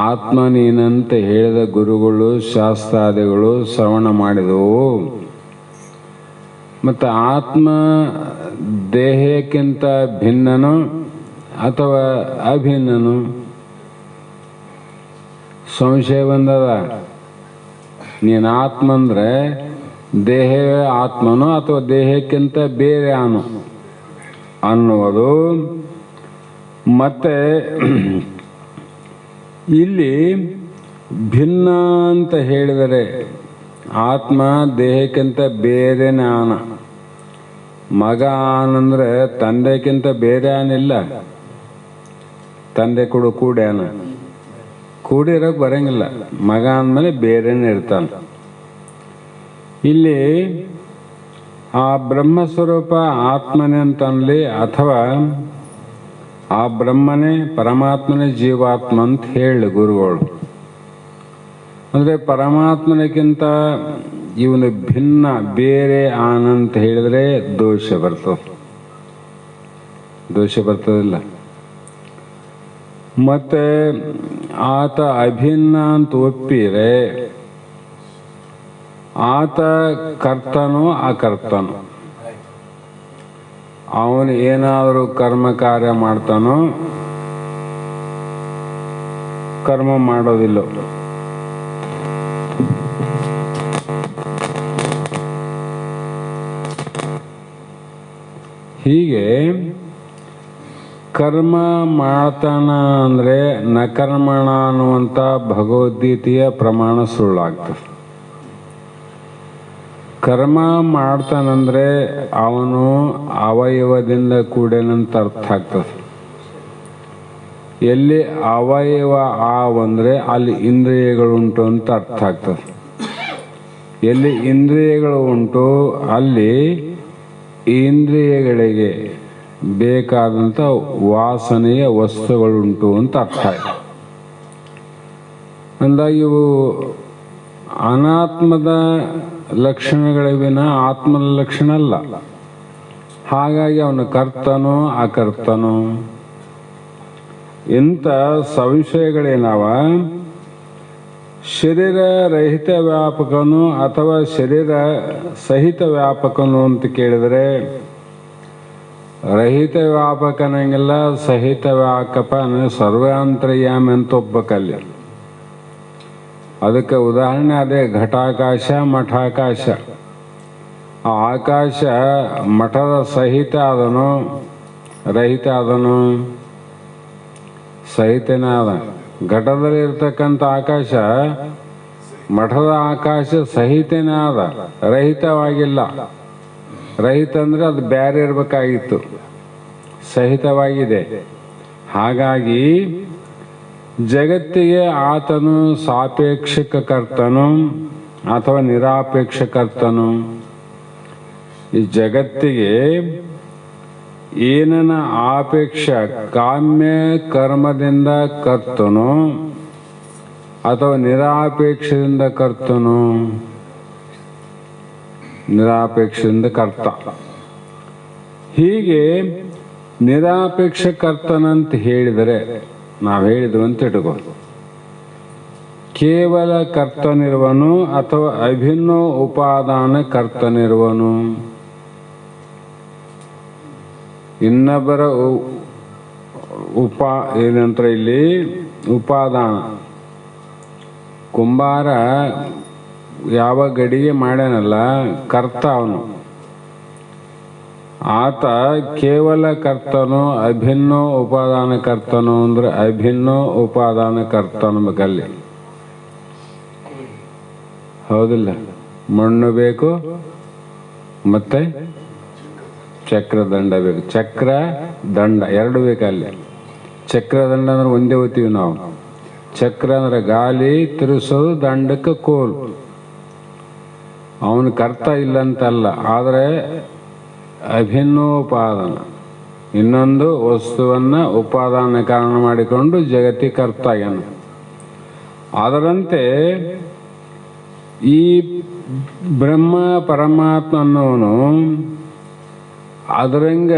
ಆತ್ಮ ನೀನಂತೆ ಹೇಳಿದ ಗುರುಗಳು ಶಾಸ್ತ್ರಾದಿಗಳು ಶ್ರವಣ ಮಾಡಿದವು. ಮತ್ತು ಆತ್ಮ ದೇಹಕ್ಕಿಂತ ಭಿನ್ನನು ಅಥವಾ ಅಭಿನ್ನನು? ಸಂಶಯ ಬಂದದ. ನೀನು ಆತ್ಮ ಅಂದರೆ ದೇಹವೇ ಆತ್ಮನು ಅಥವಾ ದೇಹಕ್ಕಿಂತ ಬೇರೆ ಆನು ಅನ್ನುವುದು. ಮತ್ತೆ ಇಲ್ಲಿ ಭಿನ್ನ ಅಂತ ಹೇಳಿದರೆ ಆತ್ಮ ದೇಹಕ್ಕಿಂತ ಬೇರೆನೇ ಆನ. ಮಗ ಆನಂದ್ರೆ ತಂದೆಕ್ಕಿಂತ ಬೇರೆ ಆನಿಲ್ಲ, ತಂದೆ ಕೂಡ ಕೂಡ್ಯಾನ, ಕೂಡಿರೋಕೆ ಬರಂಗಿಲ್ಲ. ಮಗ ಅಂದಮೇಲೆ ಬೇರೆನೇ ಇರ್ತಾನೆ. ಇಲ್ಲಿ ಆ ಬ್ರಹ್ಮಸ್ವರೂಪ ಆತ್ಮನೇ ಅಂತನ್ಲಿ, ಅಥವಾ ಆ ಬ್ರಹ್ಮನೇ ಪರಮಾತ್ಮನೇ ಜೀವಾತ್ಮ ಅಂತ ಹೇಳಿ ಗುರುಗಳು. ಅಂದರೆ ಪರಮಾತ್ಮನಕ್ಕಿಂತ ಇವನು ಭಿನ್ನ ಬೇರೆ ಆನಂತ ಹೇಳಿದ್ರೆ ದೋಷ ಬರ್ತದಿಲ್ಲ. ಮತ್ತೆ ಆತ ಅಭಿನ್ನ ಅಂತ ಒಪ್ಪಿರೆ ಆತ ಕರ್ತನೋ ಅಕರ್ತನೋ? ಅವನು ಏನಾದರೂ ಕರ್ಮ ಕಾರ್ಯ ಮಾಡ್ತಾನೋ, ಕರ್ಮ ಮಾಡೋದಿಲ್ಲ. ಹೀಗೆ ಕರ್ಮ ಮಾಡ್ತಾನ ಅಂದರೆ ನಕರ್ಮಣ ಅನ್ನುವಂಥ ಭಗವದ್ಗೀತೆಯ ಪ್ರಮಾಣ ಸುಳ್ಳಾಗ್ತದೆ. ಕರ್ಮ ಮಾಡ್ತಾನಂದ್ರೆ ಅವನು ಅವಯವದಿಂದ ಕೂಡೇನಂತ ಅರ್ಥ ಆಗ್ತದೆ. ಎಲ್ಲಿ ಅವಯವ ಅಂದರೆ ಅಲ್ಲಿ ಇಂದ್ರಿಯಗಳುಂಟು ಅಂತ ಅರ್ಥ ಆಗ್ತದೆ. ಎಲ್ಲಿ ಇಂದ್ರಿಯಗಳು ಉಂಟು ಅಲ್ಲಿ ಇಂದ್ರಿಯಗಳಿಗೆ ಬೇಕಾದಂಥ ವಾಸನೆಯ ವಸ್ತುಗಳುಂಟು ಅಂತ ಅರ್ಥ ಆಯ್ತು. ಅಂದಾಗ ಇವು ಅನಾತ್ಮದ ಲಕ್ಷಣಗಳಿವಿನ ಆತ್ಮದ ಲಕ್ಷಣ ಅಲ್ಲ. ಹಾಗಾಗಿ ಅವನು ಕರ್ತನೋ ಅಕರ್ತನೋ ಇಂಥ ಸಂಶಯಗಳೇನವ. ಶರೀರ ರಹಿತ ವ್ಯಾಪಕನು ಅಥವಾ ಶರೀರ ಸಹಿತ ವ್ಯಾಪಕನು ಅಂತ ಕೇಳಿದರೆ, ರಹಿತ ವ್ಯಾಪಕನಂಗಿಲ್ಲ, ಸಹಿತ ವ್ಯಾಪಕ ಸರ್ವಾಂತರ್ಯಾಮಿ ಅಂತ ಒಬ್ಬಕಲ್ಲಿ. ಅದಕ್ಕೆ ಉದಾಹರಣೆ ಅದೇ ಘಟಾಕಾಶ ಮಠಾಕಾಶ. ಆ ಆಕಾಶ ಮಠದ ಸಹಿತ ಆದನು ರಹಿತ ಆದನು? ಸಹಿತನೇ ಆದ. ಘಟದಲ್ಲಿ ಇರ್ತಕ್ಕಂಥ ಆಕಾಶ ಮಠದ ಆಕಾಶ ಸಹಿತನೇ ಆದ, ರಹಿತವಾಗಿಲ್ಲ. ರಹಿತ ಅಂದರೆ ಅದು ಬೇರೆ ಇರಬೇಕಾಗಿತ್ತು, ಸಹಿತವಾಗಿದೆ. ಹಾಗಾಗಿ ಜಗತ್ತಿಗೆ ಆತನು ಸಾಪೇಕ್ಷಕ ಕರ್ತನು ಅಥವಾ ನಿರಾಪೇಕ್ಷ ಕರ್ತನು. ಈ ಜಗತ್ತಿಗೆ ಏನನ ಆಪೇಕ್ಷ ಕಾಮ್ಯ ಕರ್ಮದಿಂದ ಕರ್ತನು ಅಥವಾ ನಿರಾಪೇಕ್ಷದಿಂದ ಕರ್ತನು? ನಿರಾಪೇಕ್ಷದಿಂದ ಕರ್ತ. ಹೀಗೆ ನಿರಾಪೇಕ್ಷ ಕರ್ತನಂತ ಹೇಳಿದರೆ ನಾವು ಹೇಳಿದ್ವು ಅಂತ ಇಟ್ಕೋ, ಕೇವಲ ಕರ್ತನಿರುವನು ಅಥವಾ ಅಭಿನ್ನ ಉಪಾದಾನ ಕರ್ತನಿರುವನು? ಇನ್ನೊಬ್ಬರ ಏನಂತ ಇಲ್ಲಿ ಉಪಾದಾನ. ಕುಂಬಾರ ಯಾವ ಗಡಿಗೆ ಮಾಡ್ಯಾನಲ್ಲ ಕರ್ತ ಅವನು. ಆತ ಕೇವಲ ಕರ್ತನು ಅಭಿನ್ನೋ ಉಪಾದಾನ ಕರ್ತನು ಅಂದ್ರೆ ಅಭಿನ್ನೋ ಉಪಾದಾನ ಕರ್ತನು ಬೇಕಲ್ಲಿ. ಹೌದಿಲ್ಲ? ಮಣ್ಣು ಬೇಕು ಮತ್ತೆ ಚಕ್ರದಂಡ ಬೇಕು. ಚಕ್ರ ದಂಡ ಎರಡು ಬೇಕಲ್ಲಿ. ಚಕ್ರದಂಡ ಅಂದ್ರೆ ಒಂದೇ ಓದ್ತೀವಿ ನಾವು. ಚಕ್ರ ಅಂದ್ರೆ ಗಾಲಿ ತಿರುಸೋದು, ದಂಡಕ್ಕೆ ಕೋಲು. ಅವನು ಕರ್ತ ಇಲ್ಲಂತಲ್ಲ, ಆದರೆ ಅಭಿನ್ನೋಪಾದಾನ, ಇನ್ನೊಂದು ವಸ್ತುವನ್ನು ಉಪಾದಾನ ಕಾರಣ ಮಾಡಿಕೊಂಡು ಜಗತ್ತಿ ಕರ್ತ ಆಗ್ಯಾನ. ಅದರಂತೆ ಈ ಬ್ರಹ್ಮ ಪರಮಾತ್ಮ ಅನ್ನೋನು ಅದರಂಗ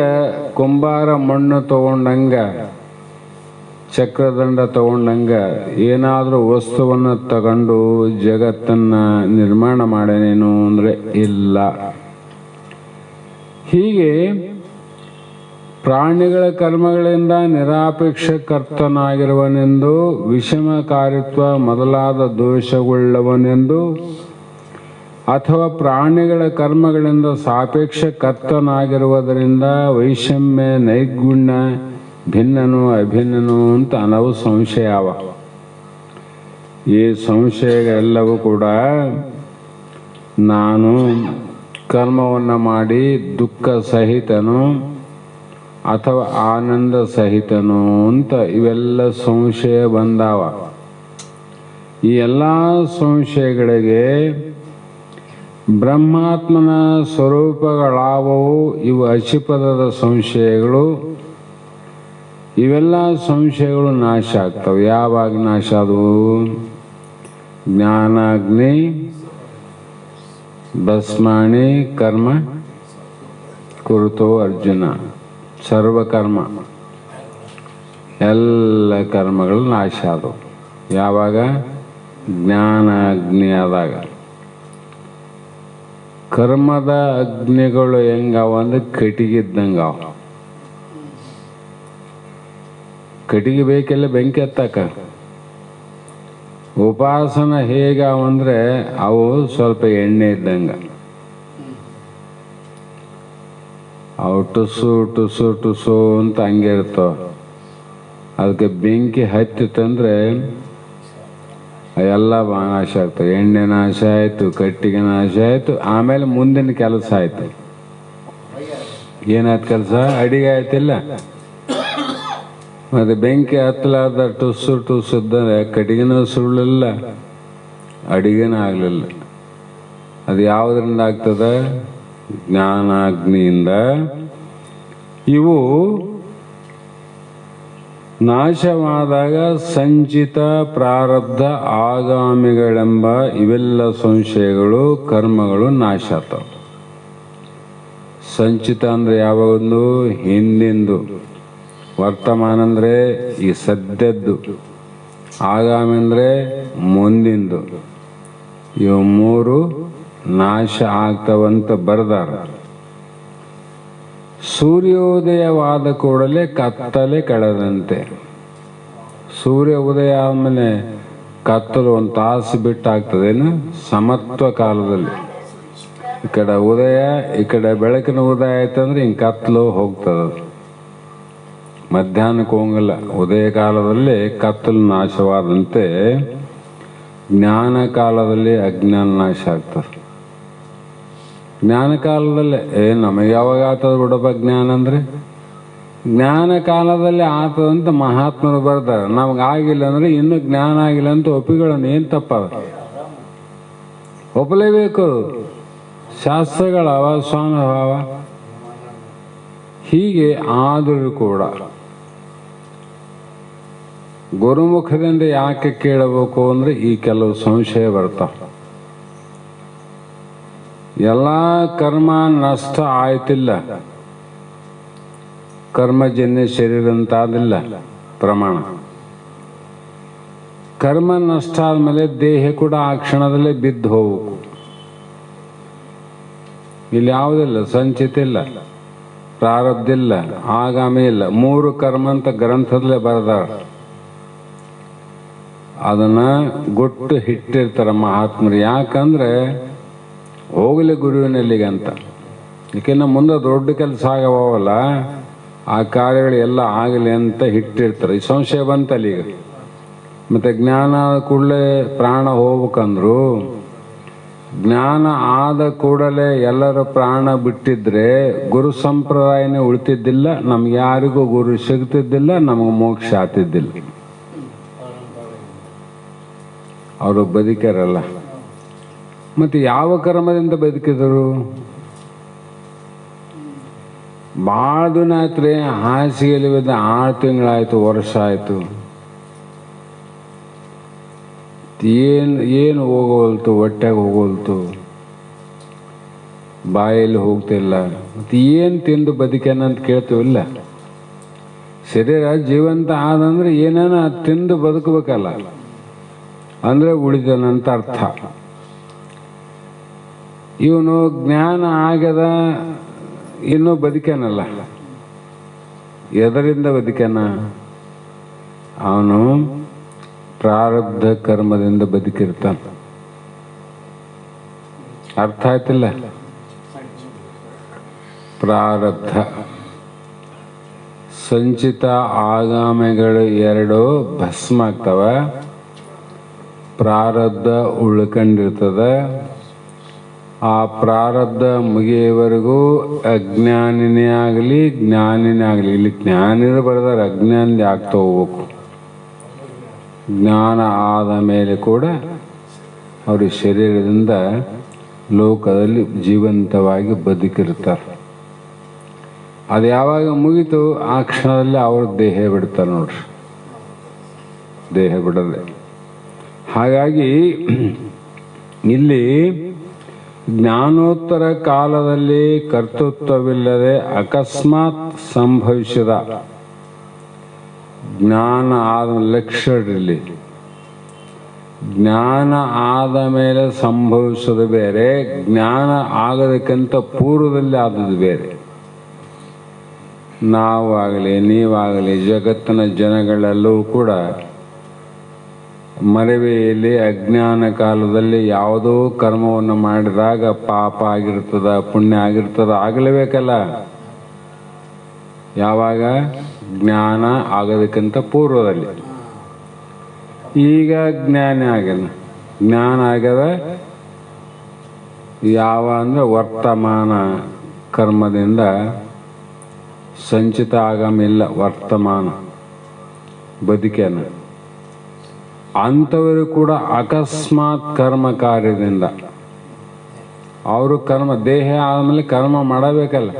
ಕುಂಬಾರ ಮಣ್ಣು ತಗೊಂಡಂಗ ಚಕ್ರದಂಡ ತಗೊಂಡಂಗ ಏನಾದರೂ ವಸ್ತುವನ್ನು ತಗೊಂಡು ಜಗತ್ತನ್ನು ನಿರ್ಮಾಣ ಮಾಡೇನೇನು ಅಂದರೆ ಇಲ್ಲ. ಹೀಗೆ ಪ್ರಾಣಿಗಳ ಕರ್ಮಗಳಿಂದ ನಿರಾಪೇಕ್ಷ ಕರ್ತನಾಗಿರುವನೆಂದು, ವಿಷಮಕಾರಿತ್ವ ಮೊದಲಾದ ದೋಷವುಳ್ಳವನೆಂದು, ಅಥವಾ ಪ್ರಾಣಿಗಳ ಕರ್ಮಗಳಿಂದ ಸಾಪೇಕ್ಷ ಕರ್ತನಾಗಿರುವುದರಿಂದ ವೈಷಮ್ಯ ನೈರ್ಗುಣ್ಯ ಭಿನ್ನನು ಅಭಿನ್ನನು ಅಂತ ಹಲವು ಸಂಶಯ ಅವ. ಈ ಸಂಶಯಗಳೆಲ್ಲವೂ ಕೂಡ ನಾನು ಕರ್ಮವನ್ನು ಮಾಡಿ ದುಃಖ ಸಹಿತನು ಅಥವಾ ಆನಂದ ಸಹಿತನು ಅಂತ ಇವೆಲ್ಲ ಸಂಶಯ ಬಂದಾವ. ಈ ಎಲ್ಲ ಸಂಶಯಗಳಿಗೆ ಬ್ರಹ್ಮಾತ್ಮನ ಸ್ವರೂಪಗಳಾವವು. ಇವು ಅಚಿಪದದ ಸಂಶಯಗಳು. ಇವೆಲ್ಲ ಸಂಶಯಗಳು ನಾಶ ಆಗ್ತವೆ. ಯಾವಾಗ ನಾಶ ಆದವು? ಜ್ಞಾನಾಗ್ನಿ ಭಸ್ಮಾಣಿ ಕರ್ಮ ಕುರುತೋ ಅರ್ಜುನ. ಸರ್ವಕರ್ಮ ಎಲ್ಲ ಕರ್ಮಗಳು ನಾಶ ಆದವು. ಯಾವಾಗ? ಜ್ಞಾನ ಅಗ್ನಿ ಆದಾಗ. ಕರ್ಮದ ಅಗ್ನಿಗಳು ಹೆಂಗವ ಅಂದ್ರೆ ಕಟ್ಟಿಗಿದ್ದಂಗ. ಕಟ್ಟಿಗೆ ಬೇಕೆಲ್ಲ ಬೆಂಕಿ ಹತ್ತಕ. ಉಪಾಸನ ಹೇಗಾವಂದ್ರೆ ಅವು ಸ್ವಲ್ಪ ಎಣ್ಣೆ ಇದ್ದಂಗ. ಅವು ಟುಸು ಟುಸು ಟುಸು ಅಂತ ಹಂಗೆ ಇರ್ತಾವ. ಅದಕ್ಕೆ ಬೆಂಕಿ ಹತ್ತಿತ್ತಂದ್ರೆ ಎಲ್ಲ ನಾಶ ಆಗ್ತವೆ. ಎಣ್ಣೆ ನಾಶ ಆಯಿತು, ಕಟ್ಟಿಗೆ ನಾಶ ಆಯಿತು, ಆಮೇಲೆ ಮುಂದಿನ ಕೆಲಸ ಆಯಿತು. ಏನಾಯ್ತು ಕೆಲಸ? ಅಡಿಗೆ ಆಯ್ತಿಲ್ಲ. ಮತ್ತು ಬೆಂಕಿ ಹತ್ತಲಾರ್ದ ಟುಸ್ಸು ಟುಸ್ಸಿದ್ದರೆ ಕಟ್ಟಿಗೆನೂ ಸುಳ್ಳಲಿಲ್ಲ, ಅಡಿಗೆನೂ ಆಗಲಿಲ್ಲ. ಅದು ಯಾವುದರಿಂದ ಆಗ್ತದೆ? ಜ್ಞಾನಾಗ್ನಿಯಿಂದ. ಇವು ನಾಶವಾದಾಗ ಸಂಚಿತ ಪ್ರಾರಬ್ಧ ಆಗಾಮಿಗಳೆಂಬ ಇವೆಲ್ಲ ಸಂಶಯಗಳು ಕರ್ಮಗಳು ನಾಶ ಆಗ್ತವೆ. ಸಂಚಿತ ಅಂದರೆ ಯಾವಾಗೊಂದು ಹಿಂದಿಂದು, ವರ್ತಮಾನ ಅಂದರೆ ಈ ಸದ್ಯದ್ದು, ಆಗಾಮಿ ಅಂದರೆ ಮುಂದಿಂದು. ಇವು ಮೂರು ನಾಶ ಆಗ್ತವಂತ ಬರೆದಾರ. ಸೂರ್ಯೋದಯವಾದ ಕೂಡಲೇ ಕತ್ತಲೆ ಕಳೆದಂತೆ. ಸೂರ್ಯ ಉದಯ ಆದಮೇಲೆ ಕತ್ತಲು ಒಂದು ತಾಸು ಬಿಟ್ಟು ಆಗ್ತದೇನು? ಸಮತ್ವ ಕಾಲದಲ್ಲಿ ಈ ಕಡೆ ಉದಯ, ಈ ಕಡೆ ಬೆಳಕಿನ ಉದಯ ಆಯ್ತಂದ್ರೆ ಹಿಂಗೆ ಕತ್ತಲು ಹೋಗ್ತದೆ. ಮಧ್ಯಾಹ್ನಕ್ಕೆ ಹೋಗಲ್ಲ. ಉದಯ ಕಾಲದಲ್ಲಿ ಕತ್ತಲು ನಾಶವಾದಂತೆ ಜ್ಞಾನ ಕಾಲದಲ್ಲಿ ಅಜ್ಞಾನ ನಾಶ ಆಗ್ತದೆ. ಜ್ಞಾನ ಕಾಲದಲ್ಲೇ ನಮಗೆ ಯಾವಾಗ ಆಗ್ತದೆ ಬಿಡಪ್ಪ ಜ್ಞಾನ ಅಂದರೆ? ಜ್ಞಾನ ಕಾಲದಲ್ಲಿ ಆಗ್ತದಂತ ಮಹಾತ್ಮರು ಬರ್ತಾರೆ. ನಮ್ಗೆ ಆಗಿಲ್ಲ ಅಂದರೆ ಇನ್ನೂ ಜ್ಞಾನ ಆಗಿಲ್ಲ ಅಂತ ಒಪ್ಪಿಗಳನ್ನು. ಏನು ತಪ್ಪದ? ಒಪ್ಪಲೇಬೇಕು. ಶಾಸ್ತ್ರಗಳವ, ಸ್ವಾನುಭಾವ. ಹೀಗೆ ಆದರೂ ಕೂಡ ಗುರುಮುಖದಿಂದ ಯಾಕೆ ಕೇಳಬೇಕು ಅಂದರೆ ಈ ಕೆಲವು ಸಂಶಯ ಬರ್ತಾವ. ಎಲ್ಲ ಕರ್ಮ ನಷ್ಟ ಆಯ್ತಿಲ್ಲ, ಕರ್ಮಜನ್ಯ ಶರೀರ ಅಂತಾದಿಲ್ಲ ಪ್ರಮಾಣ. ಕರ್ಮ ನಷ್ಟ ಆದಮೇಲೆ ದೇಹ ಕೂಡ ಆ ಕ್ಷಣದಲ್ಲೇ ಬಿದ್ದು ಹೋಗಬೇಕು. ಇಲ್ಲಿ ಯಾವುದಿಲ್ಲ, ಸಂಚಿತ ಇಲ್ಲ. ಪ್ರಾರಬ್ಧ ಇಲ್ಲ, ಆಗಾಮಿ ಇಲ್ಲ. 3 ಕರ್ಮ ಅಂತ ಗ್ರಂಥದಲ್ಲೇ ಬರೆದಾರ. ಅದನ್ನ ಗೊಟ್ಟು ಇಟ್ಟಿರ್ತಾರ ಮಹಾತ್ಮರು. ಯಾಕಂದ್ರೆ ಹೋಗಲಿ ಗುರುವಿನಲ್ಲಿಗೆ ಅಂತ. ಯಾಕೆಂದ್ರೆ ಮುಂದೆ ದೊಡ್ಡ ಕೆಲಸ ಆಗವಲ್ಲ, ಆ ಕಾರ್ಯಗಳು ಎಲ್ಲ ಆಗಲಿ ಅಂತ ಇಟ್ಟಿರ್ತಾರೆ. ಈ ಸಂಶಯ ಬಂತಲ್ಲ ಈಗ. ಮತ್ತೆ ಜ್ಞಾನ ಕೂಡಲೇ ಪ್ರಾಣ ಹೋಗ್ಬೇಕಂದ್ರು, ಜ್ಞಾನ ಆದ ಕೂಡಲೇ ಎಲ್ಲರ ಪ್ರಾಣ ಬಿಟ್ಟಿದ್ರೆ ಗುರು ಸಂಪ್ರದಾಯನೇ ಉಳಿತಿದ್ದಿಲ್ಲ, ನಮ್ಗೆ ಯಾರಿಗೂ ಗುರು ಸಿಗ್ತಿದ್ದಿಲ್ಲ, ನಮಗೆ ಮೋಕ್ಷ ಆಗ್ತಿದ್ದಿಲ್ಲ. ಅವರು ಬದುಕ್ಯಾರಲ್ಲ. ಮತ್ತೆ ಯಾವ ಕರ್ಮದಿಂದ ಬದುಕಿದರು? ಭಾಳ ದಿನ ಆಯ್ತು ರೀ, ಹಾಸಿಗೆಯಲ್ಲಿ ಬಿದ್ದ 6 ತಿಂಗಳಾಯ್ತು, ವರ್ಷ ಆಯ್ತು, ಏನು ಹೋಗೋಲ್ತು, ಹೊಟ್ಟೆಗೆ ಹೋಗೋಲ್ತು, ಬಾಯಲ್ಲಿ ಹೋಗ್ತಿಲ್ಲ. ಮತ್ತೆ ಏನು ತಿಂದು ಬದುಕೇನಂತ ಕೇಳ್ತೀವಿಲ್ಲ. ಶರೀರ ಜೀವಂತ ಆದಂದ್ರೆ ಏನೇನ ತಿಂದು ಬದುಕಬೇಕಲ್ಲ, ಅಂದ್ರೆ ಉಳಿದನಂತ ಅರ್ಥ. ಇವನು ಜ್ಞಾನ ಆಗ್ಯದ, ಇನ್ನೂ ಬದುಕ್ಯಾನಲ್ಲ. ಎದರಿಂದ ಬದುಕ್ಯಾನ? ಅವನು ಪ್ರಾರಬ್ಧ ಕರ್ಮದಿಂದ ಬದುಕಿರ್ತಾನ. ಅರ್ಥ ಆಯ್ತಿಲ್ಲ? ಪ್ರಾರಬ್ಧ ಸಂಚಿತ ಆಗಾಮಿಗಳು 2 ಭಸ್ಮ ಆಗ್ತವ. ಪ್ರಾರಬ್ಧ ಉಳ್ಕೊಂಡಿರ್ತದ. ಆ ಪ್ರಾರಬ್ಧ ಮುಗಿಯವರೆಗೂ ಅಜ್ಞಾನಿನೇ ಆಗಲಿ ಜ್ಞಾನಿನೇ ಆಗಲಿ, ಇಲ್ಲಿ ಜ್ಞಾನಿನ ಬರೆದಾರೆ, ಅಜ್ಞಾನಿ ಆಗ್ತಾ ಹೋಗ್ಬೇಕು. ಜ್ಞಾನ ಆದ ಮೇಲೆ ಕೂಡ ಅವರು ಶರೀರದಿಂದ ಲೋಕದಲ್ಲಿ ಜೀವಂತವಾಗಿ ಬದುಕಿರ್ತಾರೆ. ಅದು ಯಾವಾಗ ಮುಗಿತು ಆ ಕ್ಷಣದಲ್ಲಿ ಅವರು ದೇಹ ಬಿಡ್ತಾರೆ ನೋಡ್ರಿ, ದೇಹ ಬಿಡದೆ. ಹಾಗಾಗಿ ಇಲ್ಲಿ ಜ್ಞಾನೋತ್ತರ ಕಾಲದಲ್ಲಿ ಕರ್ತೃತ್ವವಿಲ್ಲದೆ ಅಕಸ್ಮಾತ್ ಸಂಭವಿಸಿದ ಜ್ಞಾನ ಆದ ಲಕ್ಷಣದಲ್ಲಿ, ಜ್ಞಾನ ಆದ ಮೇಲೆ ಸಂಭವಿಸೋದು ಬೇರೆ, ಜ್ಞಾನ ಆಗೋದಕ್ಕಿಂತ ಪೂರ್ವದಲ್ಲಿ ಆದದ್ದು ಬೇರೆ. ನಾವಾಗಲಿ ನೀವಾಗಲಿ ಜಗತ್ತಿನ ಜನಗಳೆಲ್ಲವೂ ಕೂಡ ಮರೆವೆಯಲ್ಲಿ ಅಜ್ಞಾನ ಕಾಲದಲ್ಲಿ ಯಾವುದೋ ಕರ್ಮವನ್ನು ಮಾಡಿದಾಗ ಪಾಪ ಆಗಿರ್ತದ, ಪುಣ್ಯ ಆಗಿರ್ತದ, ಆಗಲೇಬೇಕಲ್ಲ. ಯಾವಾಗ? ಜ್ಞಾನ ಆಗೋದಕ್ಕಿಂತ ಪೂರ್ವದಲ್ಲಿ. ಈಗ ಜ್ಞಾನ ಆಗ್ಯದ. ಜ್ಞಾನ ಆಗ್ಯದ ಯಾವ ಅಂದ್ರೆ ವರ್ತಮಾನ ಕರ್ಮದಿಂದ. ಸಂಚಿತ ಆಗಮಿಲ್ಲ, ವರ್ತಮಾನ ಬದುಕೇನ. ಅಂಥವರು ಕೂಡ ಅಕಸ್ಮಾತ್ ಕರ್ಮ ಕಾರ್ಯದಿಂದ ಅವರು ಕರ್ಮ, ದೇಹ ಆದಮೇಲೆ ಕರ್ಮ ಮಾಡಬೇಕಲ್ಲ.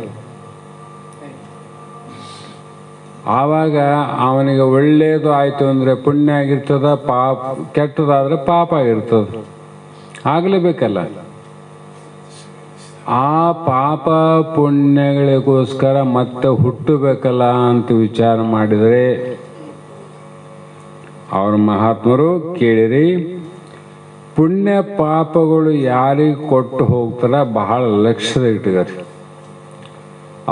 ಆವಾಗ ಅವನಿಗೆ ಒಳ್ಳೆಯದು ಆಯಿತು ಅಂದರೆ ಪುಣ್ಯ ಆಗಿರ್ತದ, ಕೆಟ್ಟದಾದರೆ ಪಾಪ ಆಗಿರ್ತದ, ಆಗಲೇಬೇಕಲ್ಲ. ಆ ಪಾಪ ಪುಣ್ಯಗಳಿಗೋಸ್ಕರ ಮತ್ತೆ ಹುಟ್ಟಬೇಕಲ್ಲ ಅಂತ ವಿಚಾರ ಮಾಡಿದರೆ ಅವ್ರ ಮಹಾತ್ಮರು ಕೇಳಿರಿ, ಪುಣ್ಯ ಪಾಪಗಳು ಯಾರಿಗೆ ಕೊಟ್ಟು ಹೋಗ್ತಾರ ಬಹಳ ಲಕ್ಷ್ಯದ ಇಟ್ಟಿದ್ದಾರೆ.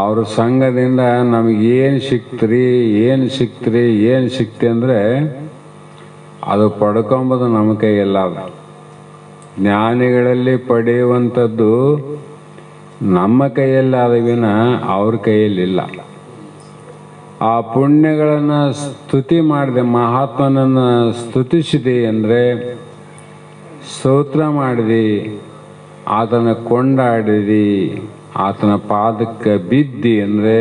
ಅವ್ರ ಸಂಘದಿಂದ ನಮಗೇನು ಸಿಕ್ತ್ರಿ, ಏನು ಸಿಕ್ತಿ ಅಂದರೆ ಅದು ಪಡ್ಕೊಂಬೋದು ನಮ್ಮ ಕೈಯಲ್ಲ. ಅದು ಜ್ಞಾನಿಗಳಲ್ಲಿ ಪಡೆಯುವಂಥದ್ದು ನಮ್ಮ ಕೈಯಲ್ಲಿ ಆದವಿನ ಅವ್ರ ಕೈಯಲ್ಲಿಲ್ಲ. ಆ ಪುಣ್ಯಗಳನ್ನು ಸ್ತುತಿ ಮಾಡಿದೆ, ಮಹಾತ್ಮನನ್ನು ಸ್ತುತಿಸಿದೆ ಅಂದರೆ, ಸ್ತೋತ್ರ ಮಾಡಿದಿ, ಆತನ ಕೊಂಡಾಡಿದಿ, ಆತನ ಪಾದಕ್ಕೆ ಬಿದ್ದಿ ಅಂದರೆ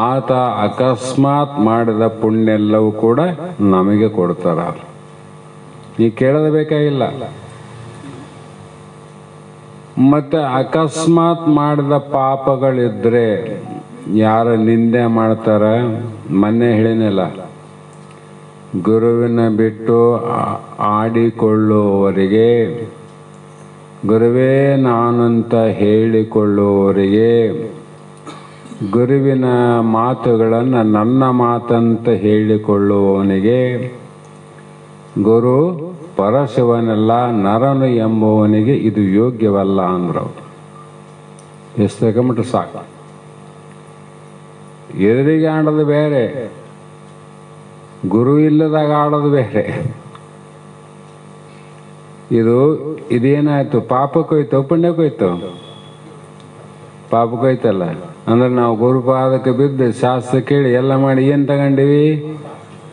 ಆತ ಅಕಸ್ಮಾತ್ ಮಾಡಿದ ಪುಣ್ಯ ಎಲ್ಲವೂ ಕೂಡ ನಮಗೆ ಕೊಡ್ತಾರ. ನೀ ಕೇಳದ ಬೇಕಾಗಿಲ್ಲ. ಮತ್ತೆ ಅಕಸ್ಮಾತ್ ಮಾಡಿದ ಪಾಪಗಳಿದ್ರೆ ಯಾರ ನಿಂದೆ ಮಾಡ್ತಾರ? ಮೊನ್ನೆ ಹೇಳಿನಲ್ಲ, ಗುರುವಿನ ಬಿಟ್ಟು ಆಡಿಕೊಳ್ಳುವವರಿಗೆ, ಗುರುವೇ ನಾನಂತ ಹೇಳಿಕೊಳ್ಳುವವರಿಗೆ, ಗುರುವಿನ ಮಾತುಗಳನ್ನು ನನ್ನ ಮಾತಂತ ಹೇಳಿಕೊಳ್ಳುವವನಿಗೆ ಗುರು ಪರಶಿವನೆಲ್ಲ ನರನು ಎಂಬುವನಿಗೆ ಇದು ಯೋಗ್ಯವಲ್ಲ ಅಂದ್ರು. ಎಷ್ಟು ತಗೊಂಬಿಟ್ರೆ ಸಾಕು. ಎದುರಿಗೆ ಆಡೋದು ಬೇರೆ, ಗುರು ಇಲ್ಲದಾಗ ಆಡೋದು ಬೇರೆ. ಇದೇನಾಯ್ತು? ಪಾಪಕ್ಕೋಯ್ತು ಪುಣ್ಯಕ್ಕೋಯ್ತು? ಪಾಪಕ್ಕೋಯ್ತಲ್ಲ. ಅಂದ್ರೆ ನಾವು ಗುರುಪಾದಕ್ಕೆ ಬಿದ್ದು ಶಾಸ್ತ್ರ ಕೇಳಿ ಎಲ್ಲ ಮಾಡಿ ಏನು ತಗೊಂಡಿವಿ?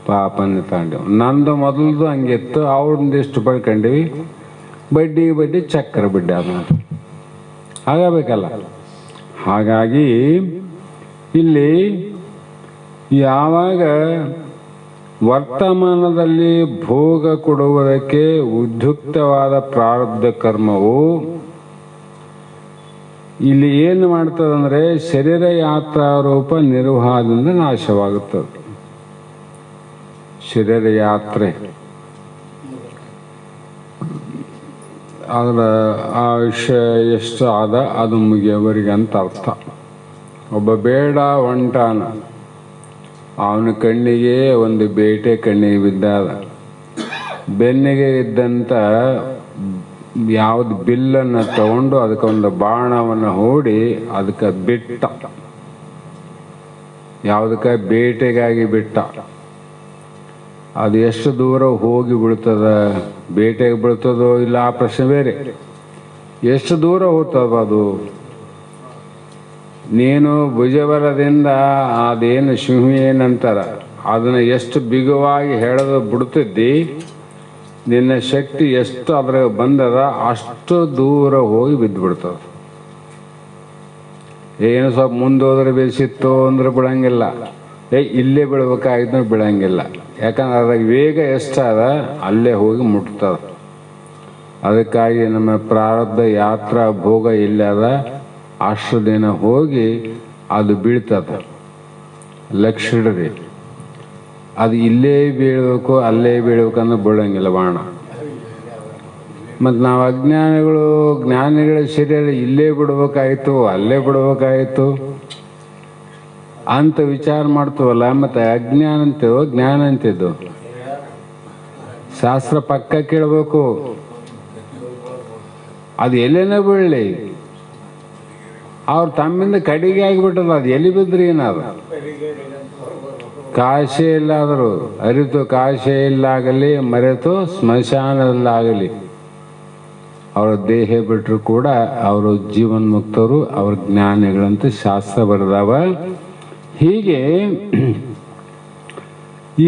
ಪಾಪನ ತಗೊಂಡಿವಿ. ನಂದು ಮೊದಲದು ಹಂಗಿತ್ತು, ಅವ್ರದ್ದಿಷ್ಟು ಪಡ್ಕೊಂಡಿವಿ. ಬಡ್ಡಿ ಚಕ್ರ ಬಿಡ್ಡೆ ಅದು ಆಗಬೇಕಲ್ಲ. ಹಾಗಾಗಿ ಇಲ್ಲಿ ಯಾವಾಗ ವರ್ತಮಾನದಲ್ಲಿ ಭೋಗ ಕೊಡುವುದಕ್ಕೆ ಉದ್ಯುಕ್ತವಾದ ಪ್ರಾರಬ್ಧ ಕರ್ಮವು ಇಲ್ಲಿ ಏನು ಮಾಡ್ತದಂದ್ರೆ ಶರೀರ ಯಾತ್ರಾರೂಪ ನಿರ್ವಾಹದಿಂದ ನಾಶವಾಗುತ್ತದೆ. ಶರೀರ ಯಾತ್ರೆ ಅದರ ಆಯುಷ್ಯ ಎಷ್ಟು ಆದ ಅದು ಮುಗಿಯವರಿಗೆ ಅಂತ ಅರ್ಥ. ಒಬ್ಬ ಬೇಡ ಹೊಂಟಾನ, ಅವನ ಕಣ್ಣಿಗೆ ಒಂದು ಬೇಟೆ ಕಣ್ಣಿಗೆ ಬಿದ್ದಾದ. ಬೆನ್ನಿಗೆ ಇದ್ದಂಥ ಯಾವ್ದು ಬಿಲ್ಲನ್ನು ತಗೊಂಡು ಅದಕ್ಕೊಂದು ಬಾಣವನ್ನು ಹೂಡಿ ಅದಕ್ಕೆ ಬಿಟ್ಟ. ಯಾವುದಕ್ಕೆ? ಬೇಟೆಗಾಗಿ ಬಿಟ್ಟ. ಅದು ಎಷ್ಟು ದೂರ ಹೋಗಿ ಬೀಳ್ತದ? ಬೇಟೆಗೆ ಬೀಳ್ತದೋ ಇಲ್ಲ ಆ ಪ್ರಶ್ನೆ ಬೇರೆ. ಎಷ್ಟು ದೂರ ಹೋಗ್ತದ ಅದು? ನೀನು ಭುಜಬಲದಿಂದ ಅದೇನು ಸಿಂಹ ಏನಂತಾರ ಅದನ್ನು ಎಷ್ಟು ಬಿಗುವಾಗಿ ಹೆಳೆದು ಬಿಡ್ತಿದ್ದಿ, ನಿನ್ನ ಶಕ್ತಿ ಎಷ್ಟು ಅದ್ರಾಗ ಬಂದದ ಅಷ್ಟು ದೂರ ಹೋಗಿ ಬಿದ್ದು ಬಿಡ್ತದ. ಏನು ಸ್ವಲ್ಪ ಮುಂದೋದ್ರೆ ಬೇಸಿತ್ತು ಅಂದ್ರೆ ಬಿಡಂಗಿಲ್ಲ, ಇಲ್ಲೇ ಬೀಳ್ಬೇಕಾಗಿದ್ದು ಬಿಡಂಗಿಲ್ಲ. ಯಾಕಂದ್ರೆ ಅದ್ರಾಗ ವೇಗ ಎಷ್ಟಾದ ಅಲ್ಲೇ ಹೋಗಿ ಮುಟ್ತದ. ಅದಕ್ಕಾಗಿ ನಮ್ಮ ಪ್ರಾರಬ್ಧ ಯಾತ್ರಾ ಭೋಗ ಇಲ್ಲದ ಅಷ್ಟು ದಿನ ಹೋಗಿ ಅದು ಬೀಳ್ತದ. ಲಕ್ಷ ಹಿಡ್ರಿ, ಅದು ಇಲ್ಲೇ ಬೀಳ್ಬೇಕು ಅಲ್ಲೇ ಬೀಳ್ಬೇಕಂದ್ರೆ ಬೀಳಂಗಿಲ್ಲ ಬಾಣ. ಮತ್ತು ನಾವು ಅಜ್ಞಾನಿಗಳು ಜ್ಞಾನಿಗಳ ಶರೀರ ಇಲ್ಲೇ ಬಿಡ್ಬೇಕಾಯ್ತು ಅಲ್ಲೇ ಬಿಡ್ಬೇಕಾಯ್ತು ಅಂತ ವಿಚಾರ ಮಾಡ್ತೀವಲ್ಲ. ಮತ್ತು ಅಜ್ಞಾನ ಅಂತಿದ್ದು ಜ್ಞಾನ ಅಂತಿದ್ದು ಶಾಸ್ತ್ರ ಪಕ್ಕ ಕೇಳಬೇಕು. ಅದು ಎಲ್ಲೇನ ಬೀಳಲಿ, ಅವ್ರು ತಮ್ಮಿಂದ ಕಡಿಗೆ ಆಗಿಬಿಟ್ಟದ. ಅದು ಎಲ್ಲಿ ಬಿದ್ರಿ ಏನಾದ್ರು ಕಾಶೆ ಇಲ್ಲಾದರೂ ಅರಿತು ಕಾಶೆ ಇಲ್ಲಾಗಲಿ ಮರೆತು ಸ್ಮಶಾನದಲ್ಲಾಗಲಿ ಅವರ ದೇಹ ಬಿಟ್ಟರು ಕೂಡ ಅವರು ಜೀವನ್ಮುಕ್ತರು, ಅವ್ರ ಜ್ಞಾನಿಗಳಂತ ಶಾಸ್ತ್ರ ಬರೆದವ. ಹೀಗೆ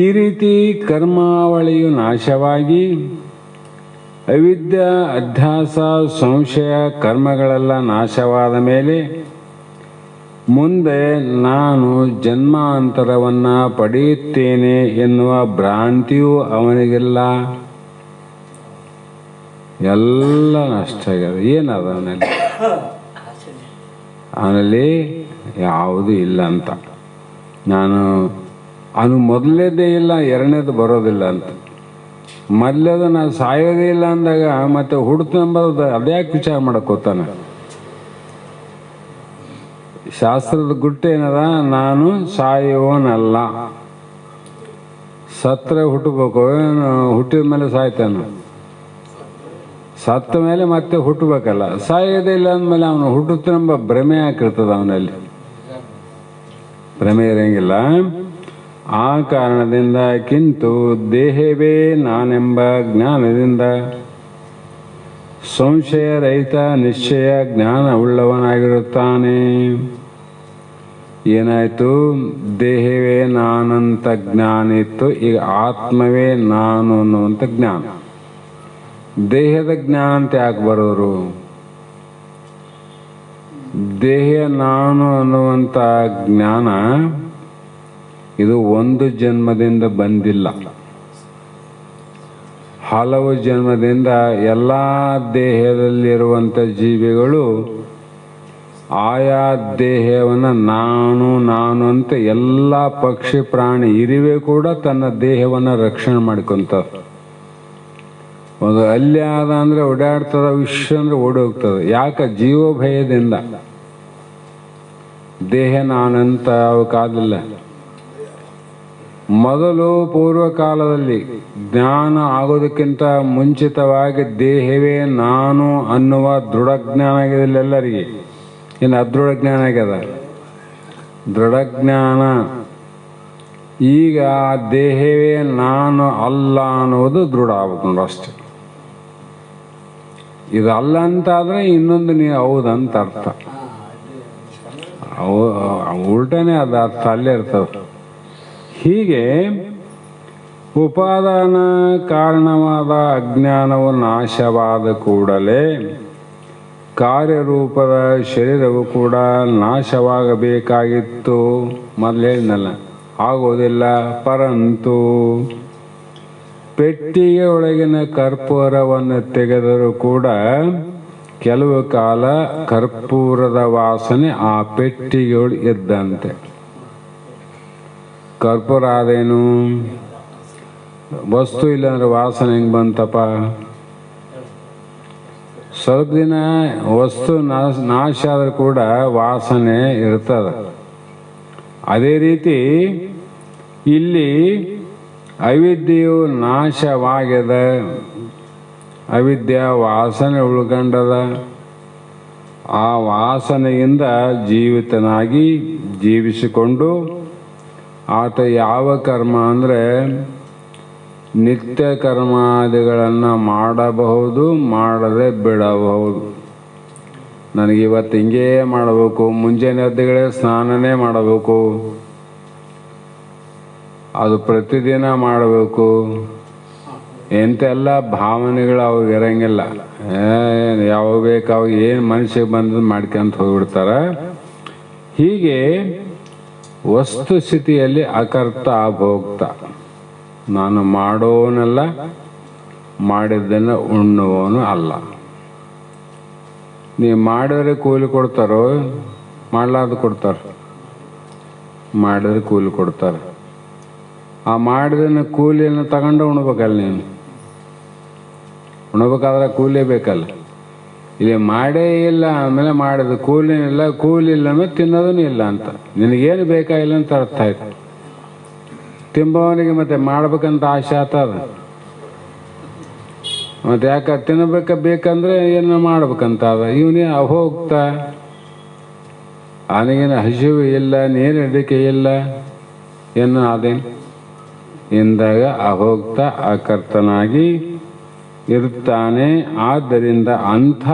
ಈ ರೀತಿ ಕರ್ಮಾವಳಿಯು ನಾಶವಾಗಿ ಅವಿದ್ಯಾ ಅಧ್ಯಾಸ ಸಂಶಯ ಕರ್ಮಗಳೆಲ್ಲ ನಾಶವಾದ ಮೇಲೆ ಮುಂದೆ ನಾನು ಜನ್ಮಾಂತರವನ್ನು ಪಡೆಯುತ್ತೇನೆ ಎನ್ನುವ ಭ್ರಾಂತಿಯೂ ಅವನಿಗೆಲ್ಲ ಎಲ್ಲ ನಷ್ಟ ಆಗ್ಯದ. ಏನದ ಅವನಲ್ಲಿ ಯಾವುದೂ ಇಲ್ಲ ಅಂತ. ಅವನು ಮೊದಲೇದೇ ಇಲ್ಲ, ಎರಡನೇದು ಬರೋದಿಲ್ಲ ಅಂತ. ಮೊದಲೇದು ನಾನು ಸಾಯೋದೇ ಇಲ್ಲ ಅಂದಾಗ ಮತ್ತೆ ಹುಡ್ತಂಬದು ಅದ್ಯಾಕೆ ವಿಚಾರ ಮಾಡಕ್ ಹೋಗ್ತಾನೆ? ಶಾಸ್ತ್ರದ ಗುಟ್ಟೇನದ? ನಾನು ಸಾಯೋನಲ್ಲ. ಸತ್ರೆ ಹುಟ್ಟಬೇಕು, ಹುಟ್ಟಿದ ಮೇಲೆ ಸಾಯ್ತಾನ. ಸತ್ತ ಮೇಲೆ ಮತ್ತೆ ಹುಟ್ಟಬೇಕಲ್ಲ. ಸಾಯೋದೇ ಇಲ್ಲ ಅಂದಮೇಲೆ ಅವನು ಹುಟ್ಟುತ್ತಂಬ ಭ್ರಮೆ ಹಾಕಿರ್ತದ. ಅವನಲ್ಲಿ ಭ್ರಮೆ ಇರಂಗಿಲ್ಲ. ಆ ಕಾರಣದಿಂದ ಕಿಂತು ದೇಹವೇ ನಾನೆಂಬ ಜ್ಞಾನದಿಂದ ಸಂಶಯ ರಹಿತ ನಿಶ್ಚಯ ಜ್ಞಾನ ಉಳ್ಳವನಾಗಿರುತ್ತಾನೆ. ಏನಾಯ್ತು? ದೇಹವೇ ನಾನಂತ ಜ್ಞಾನ ಇತ್ತು, ಈಗ ಆತ್ಮವೇ ನಾನು ಅನ್ನುವಂಥ ಜ್ಞಾನ. ದೇಹದ ಜ್ಞಾನ ಅಂತ ಯಾಕೆ ಬರೋರು? ದೇಹ ನಾನು ಅನ್ನುವಂಥ ಜ್ಞಾನ ಇದು ಒಂದು ಜನ್ಮದಿಂದ ಬಂದಿಲ್ಲ, ಹಲವು ಜನ್ಮದಿಂದ ಎಲ್ಲ ದೇಹದಲ್ಲಿರುವಂಥ ಜೀವಿಗಳು ಆಯಾ ದೇಹವನ್ನು ನಾನು ನಾನು ಅಂತ ಎಲ್ಲ ಪಕ್ಷಿ ಪ್ರಾಣಿ ಇರುವೆ ಕೂಡ ತನ್ನ ದೇಹವನ್ನು ರಕ್ಷಣೆ ಮಾಡ್ಕೊಂತ. ಒಂದು ಅಲ್ಲಿ ಆದ ಅಂದರೆ ಓಡಾಡ್ತದ, ವಿಶ್ವ ಅಂದರೆ ಓಡಿ ಹೋಗ್ತದೆ. ಯಾಕೆ? ಜೀವ ಭಯದಿಂದ. ದೇಹ ನಾನಂತ ಅವಕ್ಕಾಗಲಿಲ್ಲ. ಮೊದಲು ಪೂರ್ವಕಾಲದಲ್ಲಿ ಜ್ಞಾನ ಆಗೋದಕ್ಕಿಂತ ಮುಂಚಿತವಾಗಿ ದೇಹವೇ ನಾನು ಅನ್ನುವ ದೃಢ ಜ್ಞಾನ ಆಗಿದೆ ಎಲ್ಲರಿಗೆ. ಇನ್ನು ಅದೃಢ ಜ್ಞಾನ ಆಗ್ಯದ. ದೃಢಜ್ಞಾನ. ಈಗ ಆ ದೇಹವೇ ನಾನು ಅಲ್ಲ ಅನ್ನೋದು ದೃಢ ಆಗ್ಬೇಕು ನೋಡಿ ಅಷ್ಟೆ. ಇದಲ್ಲ ಅಂತಾದರೆ ಇನ್ನೊಂದು ನೀವು ಹೌದಂತ ಅರ್ಥ. ಉಲ್ಟನೇ ಅದು ಅರ್ಥ ಅಲ್ಲೇ ಇರ್ತದೆ. ಹೀಗೆ ಉಪಾದಾನ ಕಾರಣವಾದ ಅಜ್ಞಾನವು ನಾಶವಾದ ಕೂಡಲೇ ಕಾರ್ಯರೂಪದ ಶರೀರವು ಕೂಡ ನಾಶವಾಗಬೇಕಾಗಿತ್ತು. ಮೊದಲು ಹೇಳಿದ್ನಲ್ಲ, ಆಗೋದಿಲ್ಲ. ಪರಂತು ಪೆಟ್ಟಿಗೆ ಒಳಗಿನ ಕರ್ಪೂರವನ್ನು ತೆಗೆದರೂ ಕೂಡ ಕೆಲವು ಕಾಲ ಕರ್ಪೂರದ ವಾಸನೆ ಆ ಪೆಟ್ಟಿಗೆಯೊಳಗೆ ಇದ್ದಂತೆ. ಕರ್ಪೂರ ಆದೇನು? ವಸ್ತು ಇಲ್ಲಾಂದ್ರೆ ವಾಸನೆ ಹೆಂಗೆ ಬಂತಪ್ಪ? ಸ್ವಲ್ಪ ದಿನ ವಸ್ತು ನಾಶ ಆದರೂ ಕೂಡ ವಾಸನೆ ಇರ್ತದೆ. ಅದೇ ರೀತಿ ಇಲ್ಲಿ ಅವಿದ್ಯೆಯು ನಾಶವಾಗ್ಯದ, ಅವಿದ್ಯೆ ವಾಸನೆ ಉಳ್ಕೊಂಡದ. ಆ ವಾಸನೆಯಿಂದ ಜೀವಿತನಾಗಿ ಜೀವಿಸಿಕೊಂಡು ಆತ ಯಾವ ಕರ್ಮ ಅಂದರೆ ನಿತ್ಯ ಕರ್ಮಾದಿಗಳನ್ನು ಮಾಡಬಹುದು, ಮಾಡದೆ ಬಿಡಬಹುದು. ನನಗಿವತ್ತು ಹಿಂಗೇ ಮಾಡಬೇಕು, ಮುಂಜಾನೆ ಎದ್ದುಗಳೇ ಸ್ನಾನನೇ ಮಾಡಬೇಕು, ಅದು ಪ್ರತಿದಿನ ಮಾಡಬೇಕು, ಎಂತೆಲ್ಲ ಭಾವನೆಗಳು ಅವ್ರಿಗೆ ಇರಂಗಿಲ್ಲ. ಯಾವಾಗ ಬೇಕು ಅವಾಗ ಏನು ಮನಸ್ಸಿಗೆ ಬಂದು ಮಾಡ್ಕೊಂತ ಹೋಗ್ಬಿಡ್ತಾರೆ. ಹೀಗೆ ವಸ್ತುಸ್ಥಿತಿಯಲ್ಲಿ ಅಕರ್ತ ಅಭೋಕ್ತ. ನಾನು ಮಾಡೋನಲ್ಲ, ಮಾಡಿದ್ದನ್ನು ಉಣ್ಣುವವನು ಅಲ್ಲ. ನೀವು ಮಾಡಿದ್ರೆ ಕೂಲಿ ಕೊಡ್ತಾರೋ? ಮಾಡಲಾರ್ದು ಕೊಡ್ತಾರೆ. ಮಾಡಿದ್ರೆ ಕೂಲಿ ಕೊಡ್ತಾರೆ. ಆ ಮಾಡಿದ ಕೂಲಿಯನ್ನು ತಗೊಂಡು ಉಣ್ಬೇಕಲ್ಲ. ನೀನು ಉಣ್ಬೇಕಾದ್ರೆ ಕೂಲಿ ಬೇಕಲ್ಲ. ಇಲ್ಲಿ ಮಾಡೇ ಇಲ್ಲ ಆಮೇಲೆ ಮಾಡಿದ ಕೂಲಿನಿಲ್ಲ, ಕೂಲಿ ಇಲ್ಲ ಅಂದ್ರೆ ತಿನ್ನೋದೂ ಇಲ್ಲ ಅಂತ. ನಿನಗೇನು ಬೇಕಾಗಿಲ್ಲ ಅಂತ ಅರ್ಥ ಆಯ್ತು. ತಿಂಬವನಿಗೆ ಮತ್ತೆ ಮಾಡ್ಬೇಕಂತ ಆಸೆ ಆಗ್ತದ. ಮತ್ತೆ ಯಾಕೆ ಬೇಕಂದ್ರೆ ಏನು ಮಾಡ್ಬೇಕಂತ ಅದ. ಇವನೇ ಅಭೋಕ್ತ, ಅವನಿಗೇನು ಹಸಿವು ಇಲ್ಲ, ನೀರು ಅಡಿಕೆ ಇಲ್ಲ, ಏನು ಅದೇನು ಎಂದಾಗ ಅಭೋಕ್ತ ಅಕರ್ತನಾಗಿ ಇರುತ್ತಾನೆ. ಆದ್ದರಿಂದ ಅಂಥ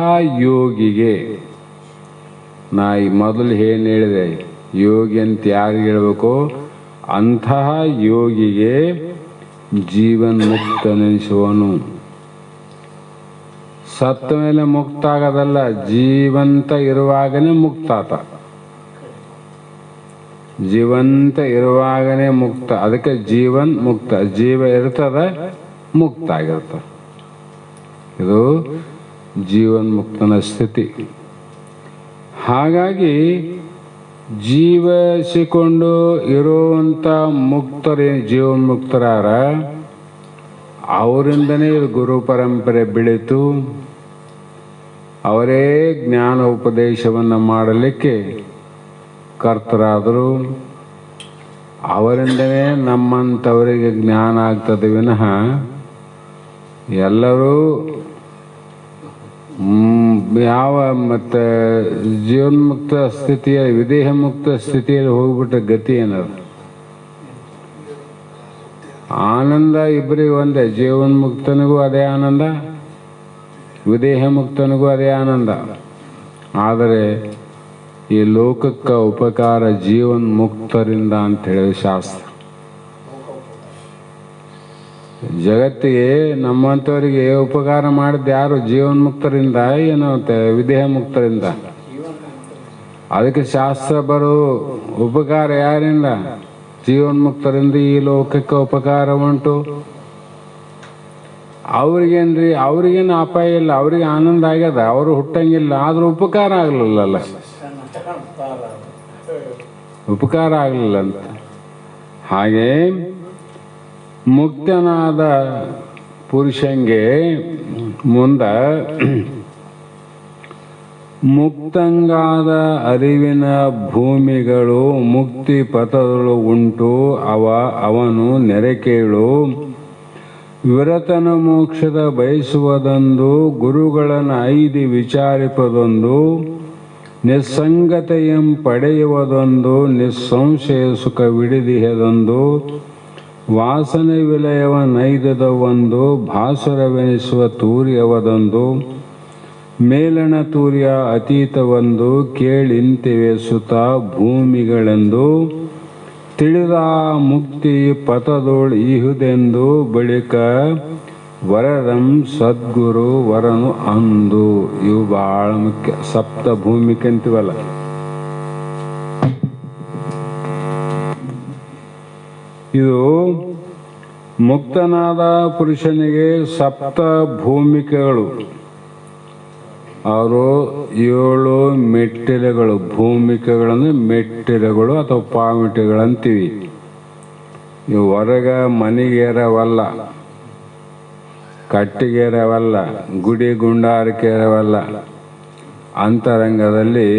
ಯೋಗಿಗೆ ನಾ ಈ ಮೊದಲು ಏನು ಹೇಳಿದೆ, ಯೋಗಿ ಅಂತ ಯಾರಿಗೆ ಹೇಳ್ಬೇಕು? ಅಂತಹ ಯೋಗಿಗೆ ಜೀವನ್ ಮುಕ್ತನೆನಿಸುವನು. ಸತ್ತ ಮೇಲೆ ಮುಕ್ತ ಆಗೋದಲ್ಲ, ಜೀವಂತ ಇರುವಾಗನೇ ಮುಕ್ತ ಆತ. ಜೀವಂತ ಇರುವಾಗನೇ ಮುಕ್ತ. ಅದಕ್ಕೆ ಜೀವನ್ ಮುಕ್ತ. ಜೀವ ಇರ್ತದ, ಮುಕ್ತ ಆಗಿರ್ತದೆ. ಇದು ಜೀವನ್ಮುಕ್ತನ ಸ್ಥಿತಿ. ಹಾಗಾಗಿ ಜೀವಿಸಿಕೊಂಡು ಇರುವಂಥ ಮುಕ್ತರೇನು ಜೀವನ್ಮುಕ್ತರಾರ, ಅವರಿಂದನೇ ಇದು ಗುರು ಪರಂಪರೆ ಬೆಳೀತು. ಅವರೇ ಜ್ಞಾನ ಉಪದೇಶವನ್ನು ಮಾಡಲಿಕ್ಕೆ ಕರ್ತರಾದರು. ಅವರಿಂದನೇ ನಮ್ಮಂಥವರಿಗೆ ಜ್ಞಾನ ಆಗ್ತದೆ ವಿನಃ ಎಲ್ಲರೂ ಯಾವ ಮತ್ತು ಜೀವನ್ಮುಕ್ತ ಸ್ಥಿತಿಯಲ್ಲಿ, ವಿದೇಹ ಮುಕ್ತ ಸ್ಥಿತಿಯಲ್ಲಿ ಹೋಗ್ಬಿಟ್ಟ ಗತಿ ಏನದು? ಆನಂದ ಇಬ್ಬರಿಗೂ ಒಂದೇ. ಜೀವನ್ಮುಕ್ತನಿಗೂ ಅದೇ ಆನಂದ, ವಿದೇಹ ಮುಕ್ತನಿಗೂ ಅದೇ ಆನಂದ. ಆದರೆ ಈ ಲೋಕಕ್ಕೆ ಉಪಕಾರ ಜೀವನ್ಮುಕ್ತರಿಂದ ಅಂತ ಹೇಳಿದ ಶಾಸ್ತ್ರ. ಜಗತ್ತಿಗೆ ನಮ್ಮಂಥವರಿಗೆ ಉಪಕಾರ ಮಾಡಿದ ಯಾರು? ಜೀವನ್ಮುಕ್ತರಿಂದ, ಏನೋ ವಿದೇಹ ಮುಕ್ತರಿಂದ. ಅದಕ್ಕೆ ಶಾಸ್ತ್ರ ಬರೋ ಉಪಕಾರ ಯಾರಿಂದ? ಜೀವನ್ಮುಕ್ತರಿಂದ ಈ ಲೋಕಕ್ಕೆ ಉಪಕಾರ ಉಂಟು. ಅವ್ರಿಗೇನ್ರಿ? ಅವ್ರಿಗೇನು ಅಪಾಯ ಇಲ್ಲ, ಅವ್ರಿಗೆ ಆನಂದ ಆಗ್ಯದ, ಅವರು ಹುಟ್ಟಂಗಿಲ್ಲ, ಆದ್ರೂ ಉಪಕಾರ ಆಗ್ಲಿಲ್ಲಲ್ಲ, ಉಪಕಾರ ಆಗಲಿಲ್ಲ ಅಂತ. ಹಾಗೆ ಮುಕ್ತನಾದ ಪುರುಷಂಗೆ ಮುಂದ ಮುಕ್ತಂಗಾದ ಅರಿವಿನ ಭೂಮಿಗಳು ಮುಕ್ತಿ ಪಥಗಳು ಉಂಟು. ಅವನು ನೆರೆಕೇಳು ವಿರತನ ಮೋಕ್ಷದ ಬಯಸುವುದೊಂದು, ಗುರುಗಳನ್ನು ಐದಿ ವಿಚಾರಿಪದೊಂದು, ನಿಸ್ಸಂಗತೆಯಂ ಪಡೆಯುವುದೊಂದು, ನಿಸ್ಸಂಶಯ ಸುಖವಿಡಿದಿಹದೊಂದು, ವಾಸನೆ ವಿಲಯವ ನೈದದ ಒಂದು, ಭಾಸುರವೆನಿಸುವ ತೂರ್ಯವದೊಂದು, ಮೇಲಣ ತೂರ್ಯ ಅತೀತವೊಂದು, ಕೇಳಿಂತಿವೆ ಸುತ ಭೂಮಿಗಳೆಂದು, ತಿಳಿದ ಮುಕ್ತಿ ಪಥದೋಳ್ ಈಹುದೆಂದು, ಬಳಿಕ ವರದಂ ಸದ್ಗುರು ವರನು ಅಂದು. ಇವು ಬಹಳ ಮುಖ್ಯ. ಸಪ್ತ ಭೂಮಿಕೆ ಅಂತೀವಲ್ಲ, ಇದು ಮುಕ್ತನಾದ ಪುರುಷನಿಗೆ ಸಪ್ತ ಭೂಮಿಕೆಗಳು. ಅವರು 7 ಮೆಟ್ಟಿಲುಗಳು. ಭೂಮಿಕೆಗಳನ್ನು ಮೆಟ್ಟಿಲುಗಳು ಅಥವಾ ಪಾಮಿಟಿಗಳಂತೀವಿ. ಇವು ಹೊರಗ ಮನೆಗೇರವಲ್ಲ, ಕಟ್ಟಿಗೇರವಲ್ಲ, ಗುಡಿ ಗುಂಡಾರಕೇರವಲ್ಲ. ಅಂತರಂಗದಲ್ಲಿ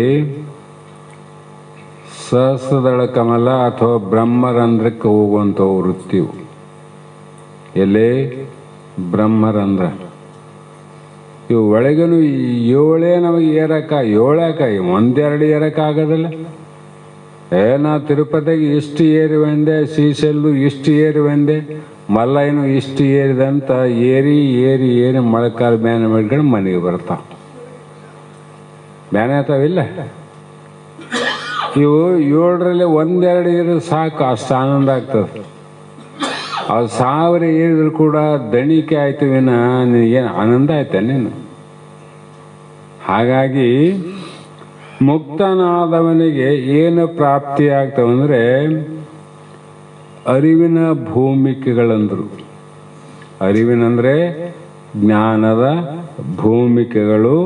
ಸಹಸ್ರದಳ ಕಮಲ ಅಥವಾ ಬ್ರಹ್ಮರಂಧ್ರಕ್ಕೆ ಹೋಗುವಂಥ ವೃತ್ತಿವು. ಎಲ್ಲಿ ಬ್ರಹ್ಮರಂಧ್ರ. ಇವು ಒಳಗನು 7 ನಮಗೆ ಏಳಕ್ಕ ಒಂದೆರಡು ಏರಕ್ಕಾಗೋದಿಲ್ಲ. ನಾ ತಿರುಪತಿಗೆ ಇಷ್ಟು ಏರಿ ಬಂದೆ, ಶ್ರೀಶೈಲು ಇಷ್ಟು ಏರಿ ಬಂದೆ, ಮಲ್ಲಯ್ಯನು ಇಷ್ಟು ಏರಿದಂತ ಏರಿ ಏರಿ ಏರಿ ಮೊಳಕಾಲು ಬ್ಯಾನೆ ಮಾಡ್ಕೊಂಡು ಮನೆಗೆ ಬರ್ತಾವ. ಬ್ಯಾನೆ ಆಗ್ತಾವಿಲ್ಲ. ಇವು 7ರಲ್ಲಿ ಒಂದೆರಡು ಏರಿ ಸಾಕು, ಅಷ್ಟು ಆನಂದ ಆಗ್ತದೆ. ಅವು 1000 ಏರಿದ್ರು ಕೂಡ ದಣಿಕೆ ಆಯ್ತು ವಿನ ನಿನಗೇನು ಆನಂದ ಆಯ್ತಾ ನೀನು? ಹಾಗಾಗಿ ಮುಕ್ತನಾದವನಿಗೆ ಏನು ಪ್ರಾಪ್ತಿಯಾಗ್ತವಂದ್ರೆ ಅರಿವಿನ ಭೂಮಿಕೆಗಳಂದ್ರು. ಅರಿವಿನಂದ್ರೆ ಜ್ಞಾನದ ಭೂಮಿಕೆಗಳು.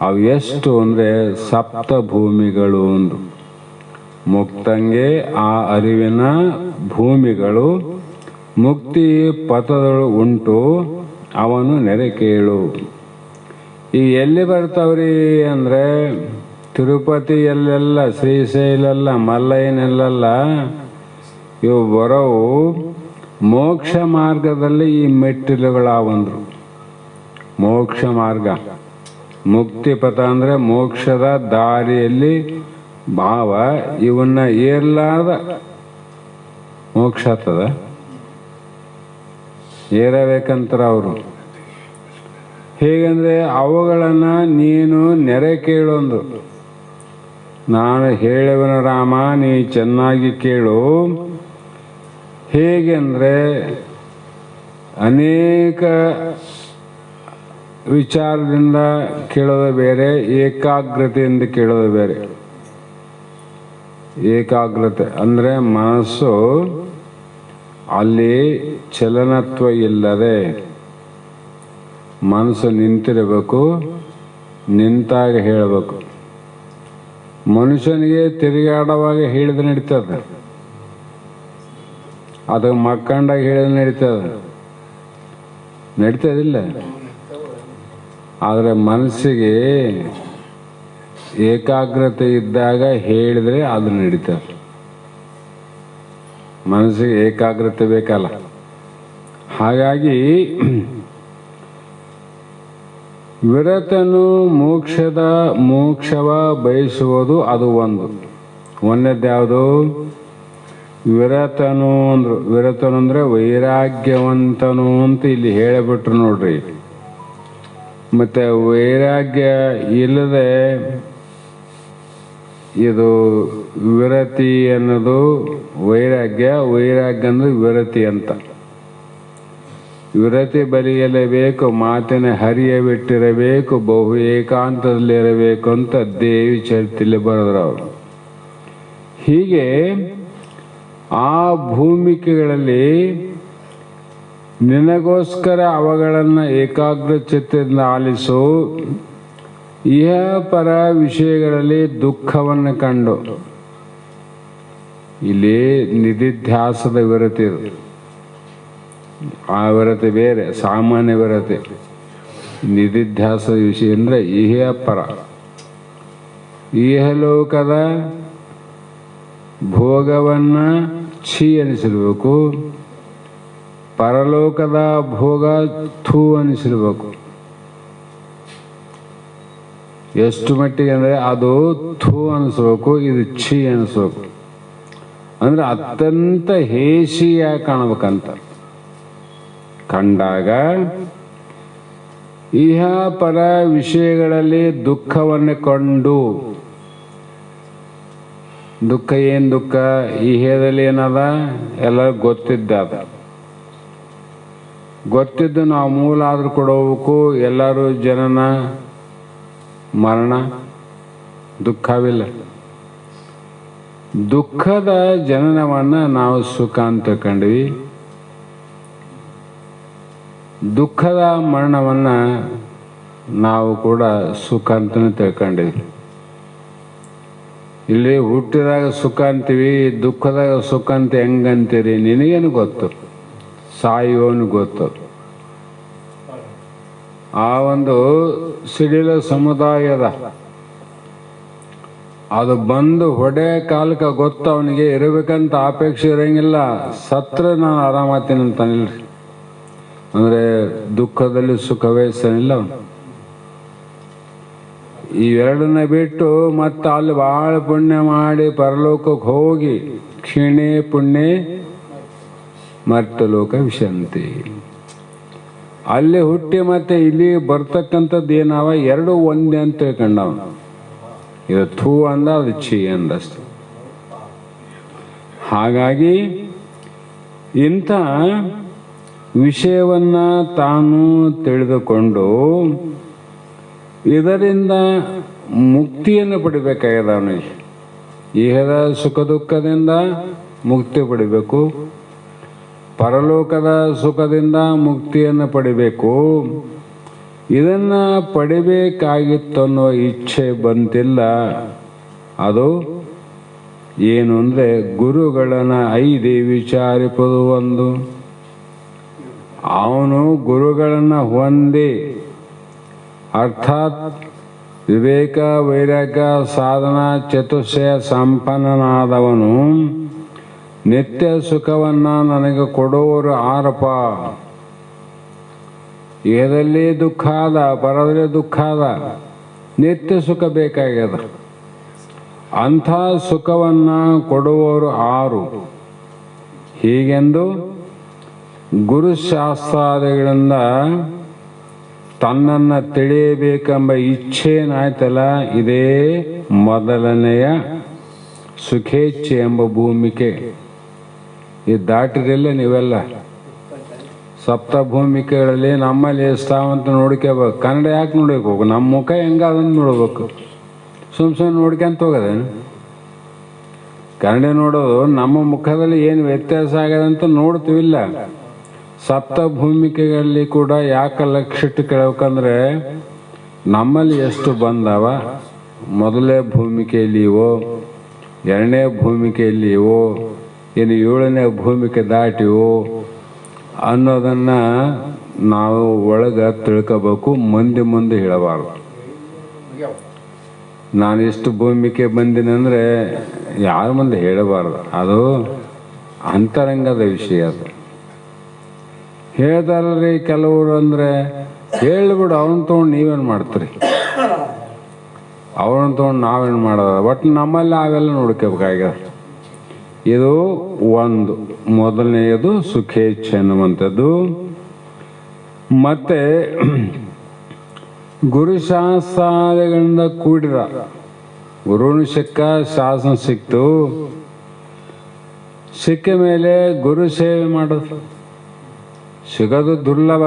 ಅವು ಎಷ್ಟು ಅಂದರೆ ಸಪ್ತ ಭೂಮಿಗಳು ಒಂದು. ಮುಕ್ತಂಗೆ ಆ ಅರಿವಿನ ಭೂಮಿಗಳು ಮುಕ್ತಿ ಪಥದಳು ಉಂಟು, ಅವನು ನೆರೆ ಕೇಳು. ಈ ಎಲ್ಲಿ ಬರ್ತಾವ್ರಿ ಅಂದರೆ ತಿರುಪತಿಯಲ್ಲೆಲ್ಲ, ಶ್ರೀಶೈಲೆಲ್ಲ, ಮಲ್ಲಯ್ಯನಲ್ಲೆಲ್ಲ ಇವು ಬರೋವು ಮೋಕ್ಷ ಮಾರ್ಗದಲ್ಲಿ. ಈ ಮೆಟ್ಟಿಲುಗಳಾವಂದ್ರು. ಮೋಕ್ಷ ಮಾರ್ಗ, ಮುಕ್ತಿ ಪಥ ಅಂದರೆ ಮೋಕ್ಷದ ದಾರಿಯಲ್ಲಿ ಭಾವ. ಇವನ್ನ ಏರ್ಲಾರ್ದ ಮೋಕ್ಷ ಆಗ್ತದ, ಏರಬೇಕಂತಾರ ಅವರು. ಹೇಗೆಂದರೆ ಅವುಗಳನ್ನು ನೀನು ನೆರೆ ಕೇಳೊಂದು. ನಾನು ಹೇಳುವನ ರಾಮ, ನೀ ಚೆನ್ನಾಗಿ ಕೇಳು. ಹೇಗೆಂದರೆ ಅನೇಕ ವಿಚಾರದಿಂದ ಕೇಳೋದು ಬೇರೆ, ಏಕಾಗ್ರತೆಯಿಂದ ಕೇಳೋದು ಬೇರೆ. ಏಕಾಗ್ರತೆ ಅಂದರೆ ಮನಸ್ಸು ಅಲ್ಲಿ ಚಲನತ್ವ ಇಲ್ಲದೆ ಮನಸ್ಸು ನಿಂತಿರಬೇಕು, ನಿಂತಾಗ ಹೇಳಬೇಕು. ಮನುಷ್ಯನಿಗೆ ತಿರುಗಾಡುವಾಗ ಹೇಳಿದ್ರೆ ನಡೀತದೆ, ಅದು ಮಕ್ಕಂಡಾಗ ಹೇಳಿದ್ರೆ ನಡೀತದಿಲ್ಲ. ಆದರೆ ಮನಸ್ಸಿಗೆ ಏಕಾಗ್ರತೆ ಇದ್ದಾಗ ಹೇಳಿದರೆ ಅದು ನಡೀತದೆ. ಮನಸ್ಸಿಗೆ ಏಕಾಗ್ರತೆ ಬೇಕಲ್ಲ. ಹಾಗಾಗಿ ವಿರತನು ಮೋಕ್ಷವ ಬಯಸುವುದು ಅದು ಒಂದು. ಒಂದನೇದು ಯಾವುದು? ವಿರತನು ಅಂದ್ರು. ವಿರತನು ಅಂದರೆ ವೈರಾಗ್ಯವಂತನು ಅಂತ ಇಲ್ಲಿ ಹೇಳಿಬಿಟ್ರು ನೋಡ್ರಿ. ಮತ್ತೆ ವೈರಾಗ್ಯ ಇಲ್ಲದೆ ಇದು ವಿರತಿ ಅನ್ನೋದು ವೈರಾಗ್ಯ, ವೈರಾಗ್ಯ ಅಂದ್ರೆ ವಿರತಿ ಅಂತ. ವಿರತಿ ಬಲಿಯಲೇಬೇಕು, ಮಾತಿನ ಹರಿಯ ಬಿಟ್ಟಿರಬೇಕು, ಬಹು ಏಕಾಂತದಲ್ಲಿರಬೇಕು ಅಂತ ದೇವಿ ಚರಿತ್ರೆಯಲ್ಲಿ ಬರೆದ್ರು ಅವರು. ಹೀಗೆ ಆ ಭೂಮಿಕೆಗಳಲ್ಲಿ ನಿನಗೋಸ್ಕರ ಅವುಗಳನ್ನು ಏಕಾಗ್ರ ಚಿತ್ತದಿಂದ ಆಲಿಸು. ಇಹ ಪರ ವಿಷಯಗಳಲ್ಲಿ ದುಃಖವನ್ನು ಕಂಡು, ಇಲ್ಲಿ ನಿಧಿಧ್ಯಾಸದ ವಿರತಿ, ಆ ವಿರತಿ ಬೇರೆ, ಸಾಮಾನ್ಯ ವಿರತಿ. ನಿಧಿಧ್ಯಾಸದ ವಿಷಯ ಅಂದರೆ ಇಹ ಪರ, ಇಹಲೋಕದ ಭೋಗವನ್ನ ಛೀ ಅನಿಸಿರ್ಬೇಕು, ಪರಲೋಕದ ಭೋಗ ಥೂ ಅನಿಸಿರ್ಬೇಕು. ಎಷ್ಟು ಮಟ್ಟಿಗೆ ಅಂದರೆ ಅದು ಥೂ ಅನಿಸ್ಬೇಕು, ಇದು ಛೀ ಅನಿಸ್ಬೇಕು. ಅಂದರೆ ಅತ್ಯಂತ ಹೇಸಿಯಾಗಿ ಕಾಣಬೇಕಂತ. ಕಂಡಾಗ ಇಹ ಪರ ವಿಷಯಗಳಲ್ಲಿ ದುಃಖವನ್ನೇ ಕಂಡು, ದುಃಖ ಏನು ದುಃಖ, ಇಹದಲ್ಲಿ ಏನದ ಎಲ್ಲ ಗೊತ್ತಿದ್ದು ನಾವು ಮೂಲ ಆದ್ರೂ ಕೊಡೋಬೇಕು. ಎಲ್ಲರೂ ಜನನ ಮರಣ ದುಃಖವಿಲ್ಲ. ದುಃಖದ ಜನನವನ್ನು ನಾವು ಸುಖ ಅಂತ ತಿಳ್ಕೊಂಡ್ವಿ, ದುಃಖದ ಮರಣವನ್ನು ನಾವು ಕೂಡ ಸುಖ ಅಂತಲೇ ತಿಳ್ಕೊಂಡಿವಿ. ಇಲ್ಲಿ ಹುಟ್ಟಿದಾಗ ಸುಖ ಅಂತೀವಿ, ದುಃಖದಾಗ ಸುಖ ಅಂತ ಹೆಂಗಂತೀರಿ? ನಿನಗೇನು ಗೊತ್ತು, ಸಾಯುವವನು ಗೊತ್ತು. ಆ ಒಂದು ಸಿಡಿಲ ಸಮುದಾಯದ ಅದು ಬಂದು ಹೊಡೆ ಕಾಲಕ್ಕೆ ಗೊತ್ತು ಅವನಿಗೆ, ಇರಬೇಕಂತ ಅಪೇಕ್ಷೆ ಇರೋಂಗಿಲ್ಲ. ಸತ್ರ ನಾನು ಆರಾಮಾಗ್ತೀನಿ ಅಂತಾನಿಲ್ರಿ. ಅಂದರೆ ದುಃಖದಲ್ಲಿ ಸುಖವೇ ಸನಿಲ್ಲ ಅವನು. ಇವೆರಡನ್ನ ಬಿಟ್ಟು ಮತ್ತೆ ಅಲ್ಲಿ ಭಾಳ ಪುಣ್ಯ ಮಾಡಿ ಪರಲೋಕಕ್ಕೆ ಹೋಗಿ ಕ್ಷೀಣೆ ಪುಣ್ಯ ಮರ್ತಲೋಕ ವಿಶಂತಿ, ಅಲ್ಲಿ ಹುಟ್ಟಿ ಮತ್ತೆ ಇಲ್ಲಿ ಬರ್ತಕ್ಕಂಥದ್ದು ಏನಾವ ಎರಡು ಒಂದೇ ಅಂತ ತಿಳ್ಕೊಂಡವನು. ಇದು ಥೂ ಅಂದ, ಅದು ಛೀ ಅಂದಷ್ಟು. ಹಾಗಾಗಿ ಇಂಥ ವಿಷಯವನ್ನ ತಾನು ತಿಳಿದುಕೊಂಡು ಇದರಿಂದ ಮುಕ್ತಿಯನ್ನು ಪಡಿಬೇಕಾಗಿದೆ ಅವನಿಗೆ. ಇಹದ ಸುಖ ದುಃಖದಿಂದ ಮುಕ್ತಿ ಪಡಿಬೇಕು, ಪರಲೋಕದ ಸುಖದಿಂದ ಮುಕ್ತಿಯನ್ನು ಪಡಿಬೇಕು. ಇದನ್ನ ಪಡಿಬೇಕಾಗಿತ್ತು ಅನ್ನೋ ಇಚ್ಛೆ ಬಂತಿಲ್ಲ. ಅದು ಏನು ಅಂದರೆ ಗುರುಗಳನ್ನ ಐದೇ ವಿಚಾರಿಪದು ಒಂದು. ಅವನು ಗುರುಗಳನ್ನ ಹೊಂದಿ, ಅರ್ಥಾತ್ ವಿವೇಕ ವೈರಾಗ್ಯ ಸಾಧನ ಚತುಷ್ಟಯ ಸಂಪನ್ನನಾದವನು ನಿತ್ಯ ಸುಖವನ್ನ ನನಗೆ ಕೊಡೋರು ಆರಪ. ಏದಲ್ಲಿ ದುಃಖ ಅದ, ಪರದಲ್ಲಿ ದುಃಖ ಅದ, ನಿತ್ಯ ಸುಖ ಬೇಕಾಗ್ಯದ. ಅಂಥ ಸುಖವನ್ನ ಕೊಡುವವರು ಆರು. ಹೀಗೆಂದು ಗುರುಶಾಸ್ತ್ರಾದಿಗಳಿಂದ ತನ್ನನ್ನು ತಿಳಿಯಬೇಕೆಂಬ ಇಚ್ಛೆ ಏನಾಯ್ತಲ್ಲ, ಇದೇ ಮೊದಲನೆಯ ಸುಖೇಚ್ಛೆ ಎಂಬ ಭೂಮಿಕೆ. ಇದು ದಾಟಿರಲಿಲ್ಲ ನೀವೆಲ್ಲ. ಸಪ್ತ ಭೂಮಿಕೆಗಳಲ್ಲಿ ನಮ್ಮಲ್ಲಿ ಎಷ್ಟಾವಂತ ನೋಡ್ಕೋಬೇಕು. ಕನ್ನಡ ಯಾಕೆ ನೋಡ್ಬೇಕು? ನಮ್ಮ ಮುಖ ಹೆಂಗಾದಂತ ನೋಡ್ಬೇಕು. ಸುಮ್ಮನೆ ನೋಡ್ಕೊಂತ ಹೋಗೋದೇನು? ಕನ್ನಡ ನೋಡೋದು ನಮ್ಮ ಮುಖದಲ್ಲಿ ಏನು ವ್ಯತ್ಯಾಸ ಆಗ್ಯದಂತ ನೋಡ್ತೀವಿಲ್ಲ. ಸಪ್ತ ಭೂಮಿಕೆಗಳಲ್ಲಿ ಕೂಡ ಯಾಕೆ ಲಕ್ಷ್ಯ ಇಟ್ಟು ಕೇಳಬೇಕಂದ್ರೆ ನಮ್ಮಲ್ಲಿ ಎಷ್ಟು ಬಂದವ, ಮೊದಲನೇ ಭೂಮಿಕೆಯಲ್ಲಿವೋ, ಎರಡನೇ ಭೂಮಿಕೆಯಲ್ಲಿವೋ, ಇನ್ನು ಏಳನೇ ಭೂಮಿಕೆ ದಾಟಿವೋ ಅನ್ನೋದನ್ನು ನಾವು ಒಳಗೆ ತಿಳ್ಕೋಬೇಕು. ಮುಂದೆ ಹೇಳಬಾರ್ದು. ನಾನು ಎಷ್ಟು ಭೂಮಿಕೆ ಬಂದಿನಂದರೆ ಯಾರ ಮುಂದೆ ಹೇಳಬಾರ್ದು. ಅದು ಅಂತರಂಗದ ವಿಷಯ. ಅದು ಹೇಳ್ದಾರ್ರಿ ಕೆಲವರು ಅಂದರೆ ಹೇಳಿಬಿಡು, ಅವನು ತೊಗೊಂಡು ನೀವೇನು ಮಾಡ್ತೀರಿ, ಅವನು ತೊಗೊಂಡು ನಾವೇನು ಮಾಡೋದ. ಒಟ್ಟು ನಮ್ಮಲ್ಲಿ ಅವೆಲ್ಲ ನೋಡ್ಕೋಬೇಕಾಗ್ಯದ. ಇದು ಒಂದು ಮೊದಲನೆಯದು ಸುಖೇಚ್ಛೆ ಅನ್ನುವಂಥದ್ದು. ಮತ್ತೆ ಗುರುಶಾಸ್ತ್ರಾದಿಗಳಿಂದ ಕೂಡಿದ ಗುರುನು ಸಿಕ್ಕ, ಶಾಸನ ಸಿಕ್ತು. ಸಿಕ್ಕ ಮೇಲೆ ಗುರು ಸೇವೆ ಮಾಡೋದು ಸಿಗೋದು ದುರ್ಲಭ.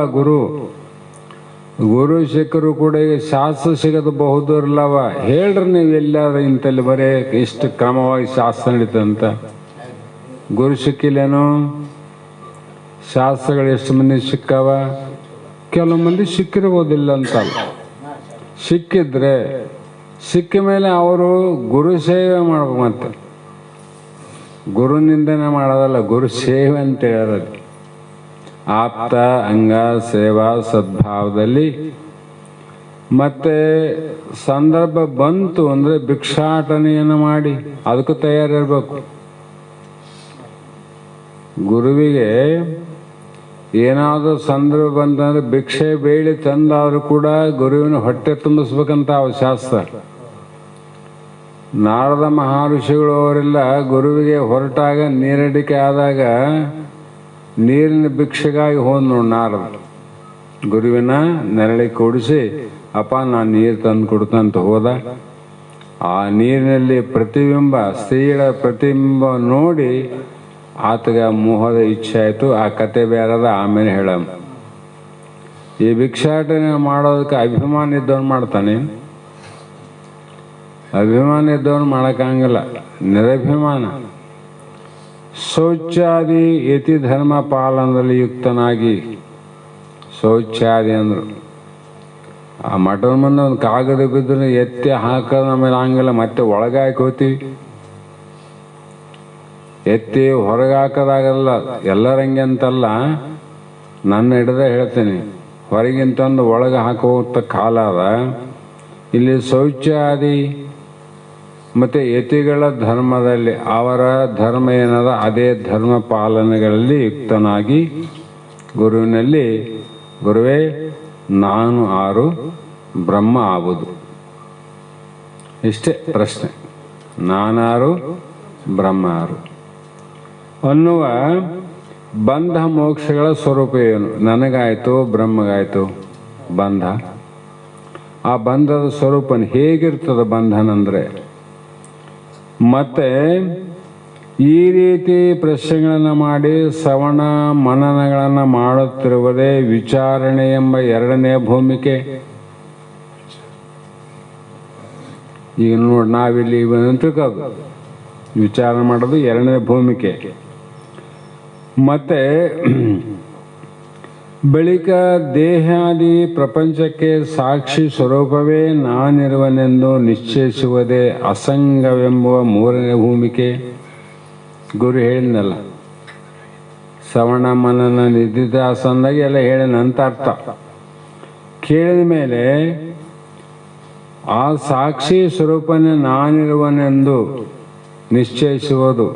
ಗುರು ಸಿಕ್ಕರು ಕೂಡ ಈಗ ಶಾಸ್ತ್ರ ಸಿಗೋದು ಬಹು ದುರ್ಲಭ. ಹೇಳ್ರಿ ನೀವು ಎಲ್ಲಾದ್ರೂ ಇಂಥಲ್ಲಿ ಬರೇ ಇಷ್ಟು ಕ್ರಮವಾಗಿ ಶಾಸ್ತ್ರ ನಡೀತಂತ. ಗುರು ಸಿಕ್ಕಿಲ್ಲೇನೋ? ಶಾಸ್ತ್ರಗಳು ಎಷ್ಟು ಮಂದಿ ಸಿಕ್ಕವ? ಕೆಲವು ಮಂದಿ ಸಿಕ್ಕಿರ್ಬೋದಿಲ್ಲ ಅಂತಲ್ಲ. ಸಿಕ್ಕಿದ್ರೆ ಸಿಕ್ಕ ಮೇಲೆ ಅವರು ಗುರು ಸೇವೆ ಮಾಡ್ಬೇಕು. ಮತ್ತೆ ಗುರುನಿಂದನೇ ಮಾಡೋದಲ್ಲ, ಗುರು ಸೇವೆ ಅಂತ ಹೇಳೋದು. ಆಪ್ತ ಅಂಗ ಸೇವಾ ಸದ್ಭಾವದಲ್ಲಿ. ಮತ್ತೆ ಸಂದರ್ಭ ಬಂತು ಅಂದರೆ ಭಿಕ್ಷಾಟನೆಯನ್ನು ಮಾಡಿ ಅದಕ್ಕೂ ತಯಾರಿರ್ಬೇಕು. ಗುರುವಿಗೆ ಏನಾದರೂ ಸಂದರ್ಭ ಬಂತಂದ್ರೆ ಭಿಕ್ಷೆ ಬೇಳಿ ತಂದಾದರೂ ಕೂಡ ಗುರುವಿನ ಹೊಟ್ಟೆ ತುಂಬಿಸ್ಬೇಕಂತ ಅವ ಶಾಸ್ತ್ರ. ನಾರದ ಮಹರ್ಷಿಗಳು ಅವರೆಲ್ಲ ಗುರುವಿಗೆ ಹೊರಟಾಗ ನೀರಡಿಕೆ ಆದಾಗ ನೀರಿನ ಭಿಕ್ಷೆಗಾಗಿ ಹೋದ್ ನೋಡಿ ನಾರದ. ಗುರುವಿನ ನೆರಳಿ ಕೂಡಿಸಿ ಅಪ್ಪ ನಾನು ನೀರು ತಂದು ಕೊಡ್ತಂತ ಹೋದ. ಆ ನೀರಿನಲ್ಲಿ ಪ್ರತಿಬಿಂಬ, ಸ್ತ್ರೀಗಳ ಪ್ರತಿಬಿಂಬ ನೋಡಿ ಆತಗ ಮೋಹದ ಇಚ್ಛೆ ಆಯಿತು. ಆ ಕತೆ ಬೇರದ ಆಮೇಲೆ ಹೇಳ. ಈ ಭಿಕ್ಷಾಟನೆ ಮಾಡೋದಕ್ಕೆ ಅಭಿಮಾನ ಇದ್ದವನು ಮಾಡ್ತಾನೆ, ಅಭಿಮಾನ ಇದ್ದವನು ಮಾಡೋಕ್ಕಾಗಲ್ಲ. ನಿರಭಿಮಾನ ಶೌಚಾದಿ ಯತಿ ಧರ್ಮ ಪಾಲನದಲ್ಲಿ ಯುಕ್ತನಾಗಿ, ಶೌಚಾದಿ ಅಂದರು ಆ ಮಠದ ಮುಂದೆ ಒಂದು ಕಾಗದ ಬಿದ್ದರೆ ಎತ್ತಿ ಹಾಕೋದು ನಮಗೆ ಹಂಗಿಲ್ಲ, ಮತ್ತೆ ಒಳಗೆ ಹಾಕಿ ಹೋಗ್ತೀವಿ. ಎತ್ತಿ ಹೊರಗೆ ಹಾಕೋದಾಗಲ್ಲ, ಎಲ್ಲರಂಗೆ ಅಂತಲ್ಲ, ನನ್ನ ಹಿಡ್ದ ಹೇಳ್ತೀನಿ, ಹೊರಗಿಂತಂದು ಒಳಗೆ ಹಾಕುವಂಥ ಕಾಲ ಅದ. ಇಲ್ಲಿ ಶೌಚಾದಿ ಮತ್ತು ಯತಿಗಳ ಧರ್ಮದಲ್ಲಿ ಅವರ ಧರ್ಮ ಏನದ ಅದೇ ಧರ್ಮ ಪಾಲನೆಗಳಲ್ಲಿ ಯುಕ್ತನಾಗಿ ಗುರುವಿನಲ್ಲಿ, ಗುರುವೇ ನಾನು ಆರು ಬ್ರಹ್ಮ ಆಗುವುದು. ಇಷ್ಟೇ ಪ್ರಶ್ನೆ, ನಾನಾರು ಬ್ರಹ್ಮ ಆರು ಅನ್ನುವ ಬಂಧ ಮೋಕ್ಷಗಳ ಸ್ವರೂಪ ಏನು? ನನಗಾಯ್ತು, ಬ್ರಹ್ಮಗಾಯ್ತು ಬಂಧ. ಆ ಬಂಧದ ಸ್ವರೂಪ ಹೇಗಿರ್ತದೆ ಬಂಧನಂದ್ರೆ? ಮತ್ತೆ ಈ ರೀತಿ ಪ್ರಶ್ನೆಗಳನ್ನು ಮಾಡಿ ಶ್ರವಣ ಮನನಗಳನ್ನು ಮಾಡುತ್ತಿರುವುದೇ ವಿಚಾರಣೆ ಎಂಬ ಎರಡನೇ ಭೂಮಿಕೆ. ಈಗ ನೋಡಿ, ನಾವಿಲ್ಲಿ ತಿಳ್ಕೋದು ವಿಚಾರ ಮಾಡೋದು ಎರಡನೇ ಭೂಮಿಕೆ. ಮತ್ತೆ ಬಳಿಕ ದೇಹಾದಿ ಪ್ರಪಂಚಕ್ಕೆ ಸಾಕ್ಷಿ ಸ್ವರೂಪವೇ ನಾನಿರುವನೆಂದು ನಿಶ್ಚಯಿಸುವುದೇ ಅಸಂಗವೆಂಬುವ ಮೂರನೇ ಭೂಮಿಕೆ. ಗುರು ಹೇಳಿದ್ನಲ್ಲ, ಶ್ರವಣ ಮನನ ನಿಧಿದಾಸಂದಾಗಿ ಎಲ್ಲ ಹೇಳಿನಂತ ಅರ್ಥ. ಕೇಳಿದ ಮೇಲೆ ಆ ಸಾಕ್ಷಿ ಸ್ವರೂಪನೇ ನಾನಿರುವನೆಂದು ನಿಶ್ಚಯಿಸುವುದು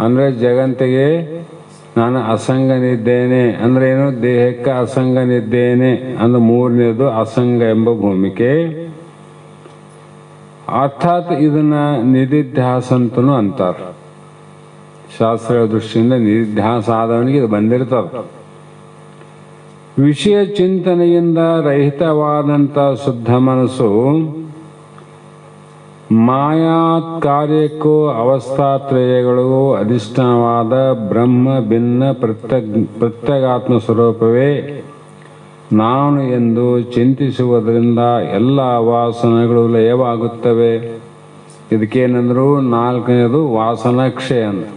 ಅಂದರೆ ಜಗತ್ತಿಗೆ ನಾನು ಅಸಂಗನಿದ್ದೇನೆ ಅಂದ್ರೆ ಏನು? ದೇಹಕ್ಕೆ ಅಸಂಗನಿದ್ದೇನೆ ಅಂದ್ರೆ ಮೂರನೇದು ಅಸಂಗ ಎಂಬ ಭೂಮಿಕೆ. ಅರ್ಥಾತ್ ಇದನ್ನ ನಿಧಿಧ್ಯಾಸ ಅಂತನೂ ಅಂತಾರೆ. ಶಾಸ್ತ್ರಗಳ ದೃಷ್ಟಿಯಿಂದ ನಿಧಿಧ್ಯಾಸ ಆದವನಿಗೆ ಇದು ಬಂದಿರ್ತದೆ. ವಿಷಯ ಚಿಂತನೆಯಿಂದ ರಹಿತವಾದಂಥ ಶುದ್ಧ ಮನಸ್ಸು ಮಾಯಾ ಕಾರ್ಯಕ್ಕೂ ಅವಸ್ಥಾತ್ರಯಗಳಿಗೂ ಅಧಿಷ್ಠಾನವಾದ ಬ್ರಹ್ಮ ಭಿನ್ನ ಪ್ರತ್ಯಗಾತ್ಮ ಸ್ವರೂಪವೇ ನಾನು ಎಂದು ಚಿಂತಿಸುವುದರಿಂದ ಎಲ್ಲ ವಾಸನೆಗಳು ಲಯವಾಗುತ್ತವೆ. ಇದಕ್ಕೇನಂದ್ರು ನಾಲ್ಕನೇದು ವಾಸನಕ್ಷಯ ಅಂತ.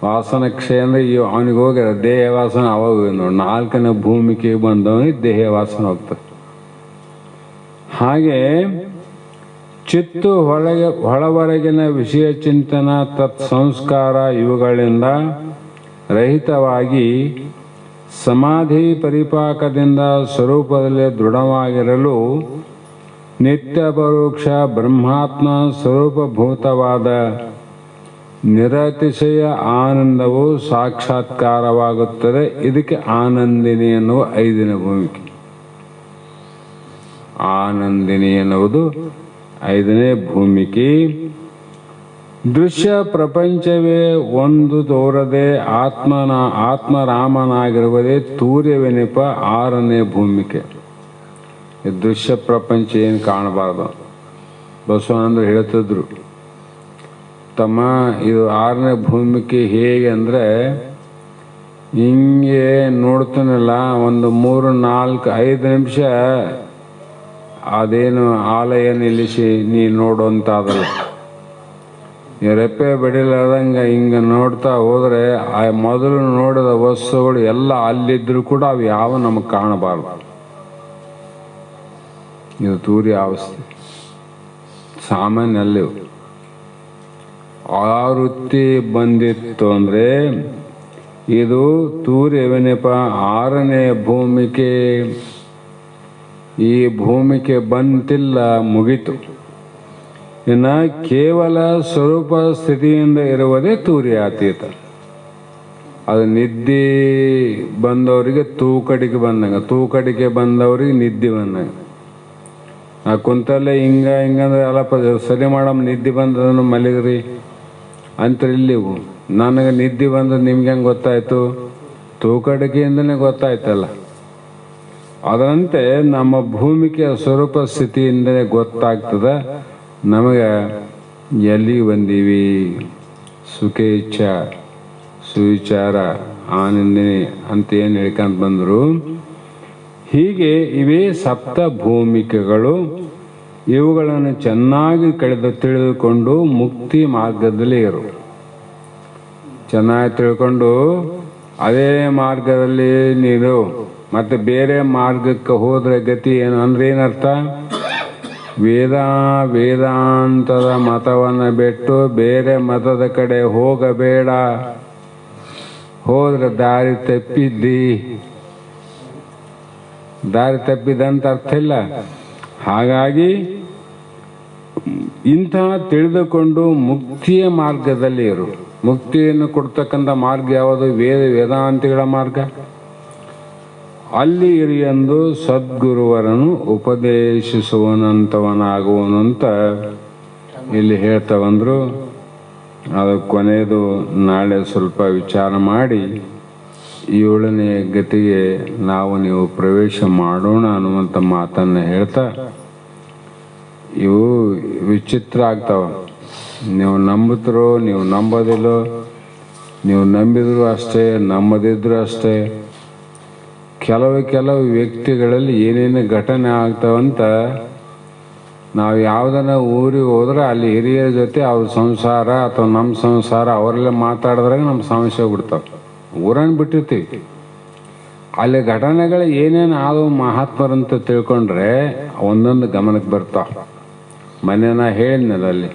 ವಾಸನಕ್ಷಯ ಅಂದ್ರೆ ಅವನಿಗೆ ಹೋಗ್ಯಾರ ದೇಹ ವಾಸನ ಅವಾಗ ನೋಡಿ, ನಾಲ್ಕನೇ ಭೂಮಿಕೆಗೆ ಬಂದವನಿಗೆ ದೇಹ ವಾಸನ ಹೋಗ್ತದೆ. ಹಾಗೆ ಚಿತ್ತು ಹೊಳವರೆಗಿನ ವಿಷಯ ಚಿಂತನ ತತ್ಸಂಸ್ಕಾರ ಇವುಗಳಿಂದ ರಹಿತವಾಗಿ ಸಮಾಧಿ ಪರಿಪಾಕದಿಂದ ಸ್ವರೂಪದಲ್ಲಿ ದೃಢವಾಗಿರಲು ನಿತ್ಯ ಪರೋಕ್ಷ ಬ್ರಹ್ಮಾತ್ಮ ಸ್ವರೂಪಭೂತವಾದ ನಿರತಿಶಯ ಆನಂದವು ಸಾಕ್ಷಾತ್ಕಾರವಾಗುತ್ತದೆ. ಇದಕ್ಕೆ ಆನಂದಿನಿ ಎನ್ನುವ ಐದನೇ ಭೂಮಿಕೆ. ಆನಂದಿನಿ ಎನ್ನುವುದು ಐದನೇ ಭೂಮಿಕೆ. ದೃಶ್ಯ ಪ್ರಪಂಚವೇ ಒಂದು ತೋರದೆ ಆತ್ಮರಾಮನಾಗಿರುವುದೇ ತೂರ್ಯವೆನಿಪ ಆರನೇ ಭೂಮಿಕೆ. ಈ ದೃಶ್ಯ ಪ್ರಪಂಚ ಏನು ಕಾಣಬಾರ್ದು. ಬಸವನಂದ್ರು ಹೇಳ್ತಿದ್ರು, ತಮ್ಮ ಇದು ಆರನೇ ಭೂಮಿಕೆ ಹೇಗೆ ಅಂದರೆ, ಹಿಂಗೆ ನೋಡ್ತಾನಲ್ಲ ಒಂದು 3, 4, 5 ನಿಮಿಷ ಅದೇನು ಆಲಯ ನಿಲ್ಲಿಸಿ ನೀ ನೋಡುವಂತಾದಲ್ಲ. ರೆಪ್ಪೆ ಬಡಿಲಾರ್ದಂಗೆ ಹಿಂಗೆ ನೋಡ್ತಾ ಹೋದರೆ ಆ ಮೊದಲು ನೋಡಿದ ವಸ್ತುಗಳು ಎಲ್ಲ ಅಲ್ಲಿದ್ದರೂ ಕೂಡ ಅವು ಯಾವ ನಮಗೆ ಕಾಣಬಾರ್ದು. ಇದು ತೂರಿ ಅವಸ್ಥೆ ಸಾಮಾನ್ಯ ಅಲ್ಲಿವು. ಆ ವೃತ್ತಿ ಬಂದಿತ್ತು ಅಂದರೆ ಇದು ತೂರ್ಯವನೆಪ ಆರನೇ ಭೂಮಿಕೆ. ಈ ಭೂಮಿಕೆ ಬಂತಿಲ್ಲ, ಮುಗಿತು. ಇನ್ನು ಕೇವಲ ಸ್ವರೂಪ ಸ್ಥಿತಿಯಿಂದ ಇರುವುದೇ ತೂರ್ಯಾತೀತ. ಅದು ನಿದ್ದೆ ಬಂದವರಿಗೆ ತೂಕಡಿಕೆ ಬಂದಂಗೆ, ತೂಕಡಿಕೆ ಬಂದವ್ರಿಗೆ ನಿದ್ದೆ ಬಂದಂಗೆ. ಆ ಕುಂತಲ್ಲೇ ಹಿಂಗಂದ್ರೆ ಅಲ್ಲಪ್ಪ ಸರಿ ಮಾಡಮ್ಮ ನಿದ್ದೆ ಬಂದದನ್ನು ಮಲಗ್ರಿ ಅಂತ್ರಿಲ್ಲಿ. ನನಗೆ ನಿದ್ದೆ ಬಂದ್ರೆ ನಿಮ್ಗೆ ಹೆಂಗೆ ಗೊತ್ತಾಯ್ತು? ತೂಕಡಿಕೆಯಿಂದನೇ ಗೊತ್ತಾಯ್ತಲ್ಲ. ಅದರಂತೆ ನಮ್ಮ ಭೂಮಿಕೆಯ ಸ್ವರೂಪ ಸ್ಥಿತಿಯಿಂದಲೇ ಗೊತ್ತಾಗ್ತದೆ ನಮಗೆ ಎಲ್ಲಿಗೆ ಬಂದೀವಿ. ಸುಖೇಚ್ಛ ಸುವಿಚಾರ ಆನಂದಿನಿ ಅಂತ ಏನು ಹೇಳ್ಕೊಂತ ಬಂದರು. ಹೀಗೆ ಇವೇ ಸಪ್ತ ಭೂಮಿಕೆಗಳು. ಇವುಗಳನ್ನು ಚೆನ್ನಾಗಿ ತಿಳಿದುಕೊಂಡು ಮುಕ್ತಿ ಮಾರ್ಗದಲ್ಲಿ ಇರು. ಚೆನ್ನಾಗಿ ತಿಳ್ಕೊಂಡು ಅದೇ ಮಾರ್ಗದಲ್ಲಿ ನೀರು ಮತ್ತೆ ಬೇರೆ ಮಾರ್ಗಕ್ಕೆ ಹೋದ್ರೆ ಗತಿ ಏನು ಅಂದ್ರೆ ಏನರ್ಥ? ವೇದಾಂತದ ಮತವನ್ನು ಬಿಟ್ಟು ಬೇರೆ ಮತದ ಕಡೆ ಹೋಗಬೇಡ. ಹೋದ್ರೆ ದಾರಿ ತಪ್ಪಿದಂತ ಅರ್ಥ ಇಲ್ಲ. ಹಾಗಾಗಿ ಇಂತಹ ತಿಳಿದುಕೊಂಡು ಮುಕ್ತಿಯ ಮಾರ್ಗದಲ್ಲಿ ಇರು. ಮುಕ್ತಿಯನ್ನು ಕೊಡ್ತಕ್ಕಂಥ ಮಾರ್ಗ ಯಾವುದು? ವೇದಾಂತಿಗಳ ಮಾರ್ಗ. ಅಲ್ಲಿ ಇರಿ ಎಂದು ಸದ್ಗುರುವರನು ಉಪದೇಶಿಸುವನಂತವನಾಗುವನು ಅಂತ ಇಲ್ಲಿ ಹೇಳ್ತಾ ಬಂದರು. ಅದು ಕೊನೆಯದು ನಾಳೆ ಸ್ವಲ್ಪ ವಿಚಾರ ಮಾಡಿ 7ನೇ ಗತಿಗೆ ನಾವು ನೀವು ಪ್ರವೇಶ ಮಾಡೋಣ ಅನ್ನುವಂಥ ಮಾತನ್ನು ಹೇಳ್ತಾ, ಇವು ವಿಚಿತ್ರ ಆಗ್ತಾವ. ನೀವು ನಂಬುತ್ತರೋ ನೀವು ನಂಬೋದಿಲ್ಲೋ, ನೀವು ನಂಬಿದ್ರು ಅಷ್ಟೇ ನಂಬದಿದ್ರು ಅಷ್ಟೇ. ಕೆಲವು ವ್ಯಕ್ತಿಗಳಲ್ಲಿ ಏನೇನು ಘಟನೆ ಆಗ್ತಾವಂತ ನಾವು ಯಾವುದನ್ನ ಊರಿಗೆ ಹೋದ್ರೆ ಅಲ್ಲಿ ಹಿರಿಯರ ಜೊತೆ ಅವ್ರ ಸಂಸಾರ ಅಥವಾ ನಮ್ಮ ಸಂಸಾರ ಅವರೆಲ್ಲ ಮಾತಾಡಿದ್ರಾಗ ನಮ್ಮ ಸಮಸ್ಯೆ ಬಿಡ್ತಾವೆ. ಊರನ್ನು ಬಿಟ್ಟಿರ್ತೀವಿ, ಅಲ್ಲಿ ಘಟನೆಗಳು ಏನೇನು ಆದವು ಮಹಾತ್ಮರಂತ ತಿಳ್ಕೊಂಡ್ರೆ ಒಂದೊಂದು ಗಮನಕ್ಕೆ ಬರ್ತಾವ. ಮೊನ್ನೆ ನಾ ಹೇಳಿದ್ನಲ್ಲ, ಅಲ್ಲಿ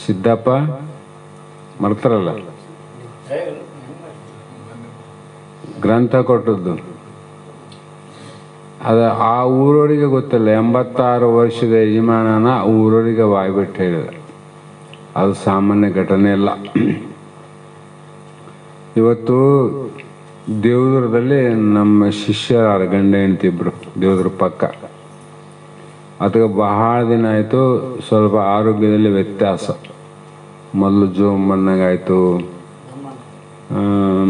ಸಿದ್ದಪ್ಪ ಮರ್ತಾರಲ್ಲ ಗ್ರಂಥ ಕೊಟ್ಟದ್ದು, ಅದು ಆ ಊರವರಿಗೆ ಗೊತ್ತಿಲ್ಲ. 86 ವರ್ಷದ ಯಜಮಾನನ ಊರವರಿಗೆ ಬಾಯ್ಬಿಟ್ಟು ಹೇಳಿದ. ಅದು ಸಾಮಾನ್ಯ ಘಟನೆ ಇಲ್ಲ. ಇವತ್ತು ದೇವದುರ್ಗದಲ್ಲಿ ನಮ್ಮ ಶಿಷ್ಯರ ಗಂಡ ಹೆಂಡ್ತಿಬ್ರು ದೇವದುರ್ಗ ಪಕ್ಕ. ಅದಕ್ಕೆ ಬಹಳ ದಿನ ಆಯಿತು, ಸ್ವಲ್ಪ ಆರೋಗ್ಯದಲ್ಲಿ ವ್ಯತ್ಯಾಸ. ಮೊದಲು ಜೋಮ್ ಬಂದಂಗಾಯಿತು,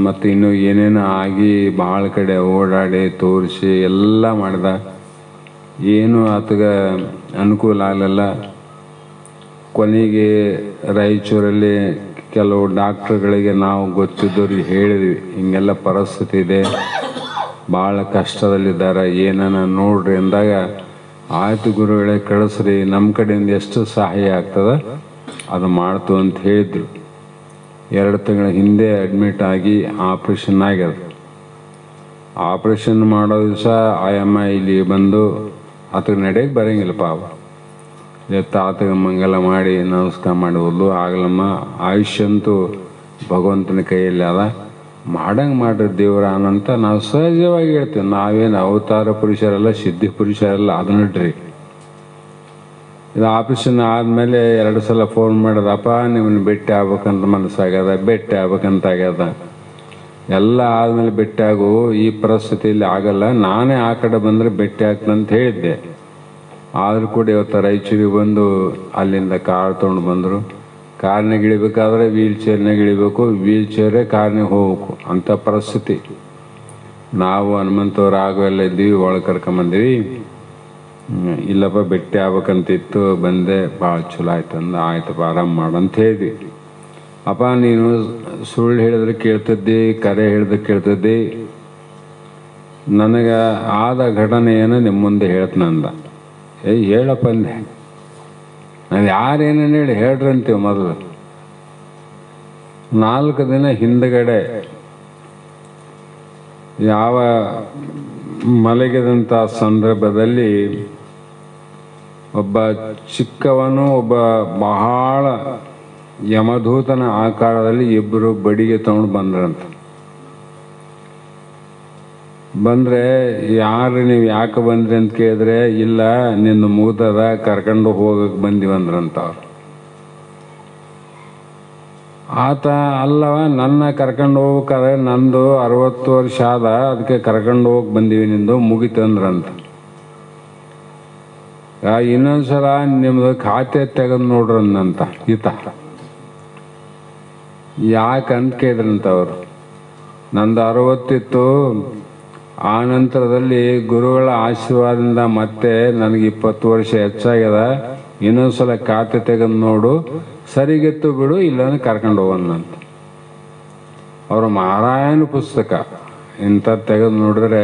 ಮತ್ತು ಇನ್ನೂ ಏನೇನು ಆಗಿ ಭಾಳ ಕಡೆ ಓಡಾಡಿ ತೋರಿಸಿ ಎಲ್ಲ ಮಾಡಿದ. ಏನು ಆತಗೆ ಅನುಕೂಲ ಆಗಲಿಲ್ಲ. ಕೊನೆಗೆ ರಾಯಚೂರಲ್ಲಿ ಕೆಲವು ಡಾಕ್ಟ್ರುಗಳಿಗೆ ನಾವು ಗೊತ್ತಿದ್ದವ್ರಿಗೆ ಹೇಳಿದ್ವಿ, ಹಿಂಗೆಲ್ಲ ಪರಿಸ್ಥಿತಿ ಇದೆ, ಭಾಳ ಕಷ್ಟದಲ್ಲಿದ್ದಾರೆ, ಏನನ್ನ ನೋಡ್ರಿ ಅಂದಾಗ, ಆಯ್ತು ಗುರುಗಳೇ ಕಳಿಸ್ರಿ, ನಮ್ಮ ಕಡೆಯಿಂದ ಎಷ್ಟು ಸಹಾಯ ಆಗ್ತದೆ ಅದು ಮಾಡ್ತು ಅಂತ ಹೇಳಿದ್ರು. 2 ತಿಂಗಳ ಹಿಂದೆ ಅಡ್ಮಿಟ್ ಆಗಿ ಆಪ್ರೇಷನ್ ಆಗ್ಯದ. ಆಪ್ರೇಷನ್ ಮಾಡೋ ದಿವಸ ಆಯಮ್ಮ ಇಲ್ಲಿ ಬಂದು ಆತಗೆ ನಡೆಯಕ್ಕೆ ಬರೋಂಗಿಲ್ಲ ಪಾಪ. ಆತಗೆ ಮಂಗಲ ಮಾಡಿ ನಮಸ್ಕಾರ ಮಾಡಿ ಹೋದ್ಲು. ಆಗಲಮ್ಮ ಆಯುಷ್ಯ ಅಂತೂ ಭಗವಂತನ ಕೈಯಲ್ಲಿ ಅದ, ಮಾಡಂಗೆ ಮಾಡ್ರಿ ದೇವ್ರ ಅನ್ನಂತ ನಾವು ಸಹಜವಾಗಿ ಹೇಳ್ತೀವಿ. ನಾವೇನು ಅವತಾರ ಪುರುಷರಲ್ಲ, ಸಿದ್ಧಿ ಪುರುಷರಲ್ಲ, ಅದು ನಡ್ರಿ. ಇದು ಆಪರೇಷನ್ ಆದಮೇಲೆ 2 ಸಲ ಫೋನ್ ಮಾಡೋದಪ್ಪ ನಿಮ್ಮನ್ನು ಭೇಟಿ ಆಗ್ಬೇಕಂತ ಮನಸ್ಸಾಗ್ಯದ, ಭೇಟಿ ಆಗ್ಬೇಕಂತ ಆಗ್ಯದ. ಎಲ್ಲ ಆದಮೇಲೆ ಭೇಟಿ ಆಗು, ಈ ಪರಿಸ್ಥಿತಿಯಲ್ಲಿ ಆಗಲ್ಲ, ನಾನೇ ಆ ಕಡೆ ಬಂದರೆ ಭೇಟಿ ಆಗ್ತಂತ ಹೇಳಿದ್ದೆ. ಆದರೂ ಕೂಡ ಇವತ್ತು ರಾಯಚೂರಿಗೆ ಬಂದು ಅಲ್ಲಿಂದ ಕಾರ್ ತೊಗೊಂಡು ಬಂದರು. ಕಾರ್ನಾಗ ಇಳಿಬೇಕಾದ್ರೆ ವೀಲ್ ಚೇರ್ನಾಗ ಇಳಿಬೇಕು, ವೀಲ್ ಚೇರೇ ಕಾರ್ನಾಗ ಹೋಗ್ಬೇಕು ಅಂಥ ಪರಿಸ್ಥಿತಿ. ನಾವು ಹನುಮಂತವ್ರು ಆಗೋಲ್ಲ ಇದ್ದೀವಿ, ಒಳಗೆ ಕರ್ಕೊಂಬಂದೀವಿ. ಇಲ್ಲಪ್ಪ ಭೇಟಿ ಆಗ್ಬೇಕಂತಿತ್ತು, ಬಂದೆ, ಭಾಳ ಚಲೋ ಆಯ್ತು ಅಂದ. ಆಯ್ತಪ್ಪ ಆರಾಮ್ ಮಾಡಂತ ಹೇಳಿದ್ವಿ. ಅಪ್ಪ ನೀನು ಸುಳ್ಳು ಹೇಳಿದ್ರೆ ಕೇಳ್ತಿದ್ದಿ, ಕರೆ ಹೇಳಿದ್ರೆ ಕೇಳ್ತಿದ್ದಿ, ನನಗೆ ಆದ ಘಟನೆಯನ್ನು ನಿಮ್ಮ ಮುಂದೆ ಹೇಳ್ತನಂದ. ಹೇಳಪ್ಪ ಅಂದೆ. ನಾವು ಯಾರೇನೇನು ಹೇಳ್ರಿ ಅಂತೀವಿ. ಮೊದಲು 4 ದಿನ ಹಿಂದಗಡೆ ಯಾವ ಮಲಗಿದಂಥ ಸಂದರ್ಭದಲ್ಲಿ ಒಬ್ಬ ಚಿಕ್ಕವನು, ಒಬ್ಬ ಬಹಳ ಯಮದೂತನ ಆಕಾರದಲ್ಲಿ ಇಬ್ಬರು ಬಡಿಗೆ ತಗೊಂಡು ಬಂದ್ರಂತ. ಬಂದರೆ ಯಾರು ನೀವು ಯಾಕೆ ಬಂದ್ರಿ ಅಂತ ಕೇಳಿದ್ರೆ, ಇಲ್ಲ ನಿನ್ನ ಮುಗ್ದದ ಕರ್ಕೊಂಡು ಹೋಗಕ್ಕೆ ಬಂದಿವಂದ್ರಂತ ಅವ್ರು. ಆತ ಅಲ್ಲವ ನನ್ನ ಕರ್ಕೊಂಡು ಹೋಗ್ಬೇಕಾದ್ರೆ ನಂದು 60 ವರ್ಷ ಆದ, ಅದಕ್ಕೆ ಕರ್ಕೊಂಡು ಹೋಗಿ ಬಂದೀವಿ, ನಿಂದು ಮುಗಿತಂದ್ರಂತ. ಇನ್ನೊಂದ್ಸಲ ನಿಮ್ದು ಖಾತೆ ತೆಗೆದು ನೋಡ್ರಂತ ಈತ. ಯಾಕಂತ ಕೇಳಿದ್ರಂತ ಅವರು. ನಂದು 60 ಇತ್ತು, ಆ ನಂತರದಲ್ಲಿ ಗುರುಗಳ ಆಶೀರ್ವಾದದಿಂದ ಮತ್ತೆ ನನಗೆ 20 ವರ್ಷ ಹೆಚ್ಚಾಗ್ಯದ, ಇನ್ನೊಂದ್ಸಲ ಖಾತೆ ತೆಗೆದು ನೋಡು, ಸರಿಗೆತ್ತು ಬಿಡು, ಇಲ್ಲಾಂದ್ರೆ ಕರ್ಕೊಂಡು ಹೋಗೋಣಂತ. ಅವರು ಮಾರಾಯಣ ಪುಸ್ತಕ ಇಂಥದ್ದು ತೆಗೆದು ನೋಡಿದ್ರೆ,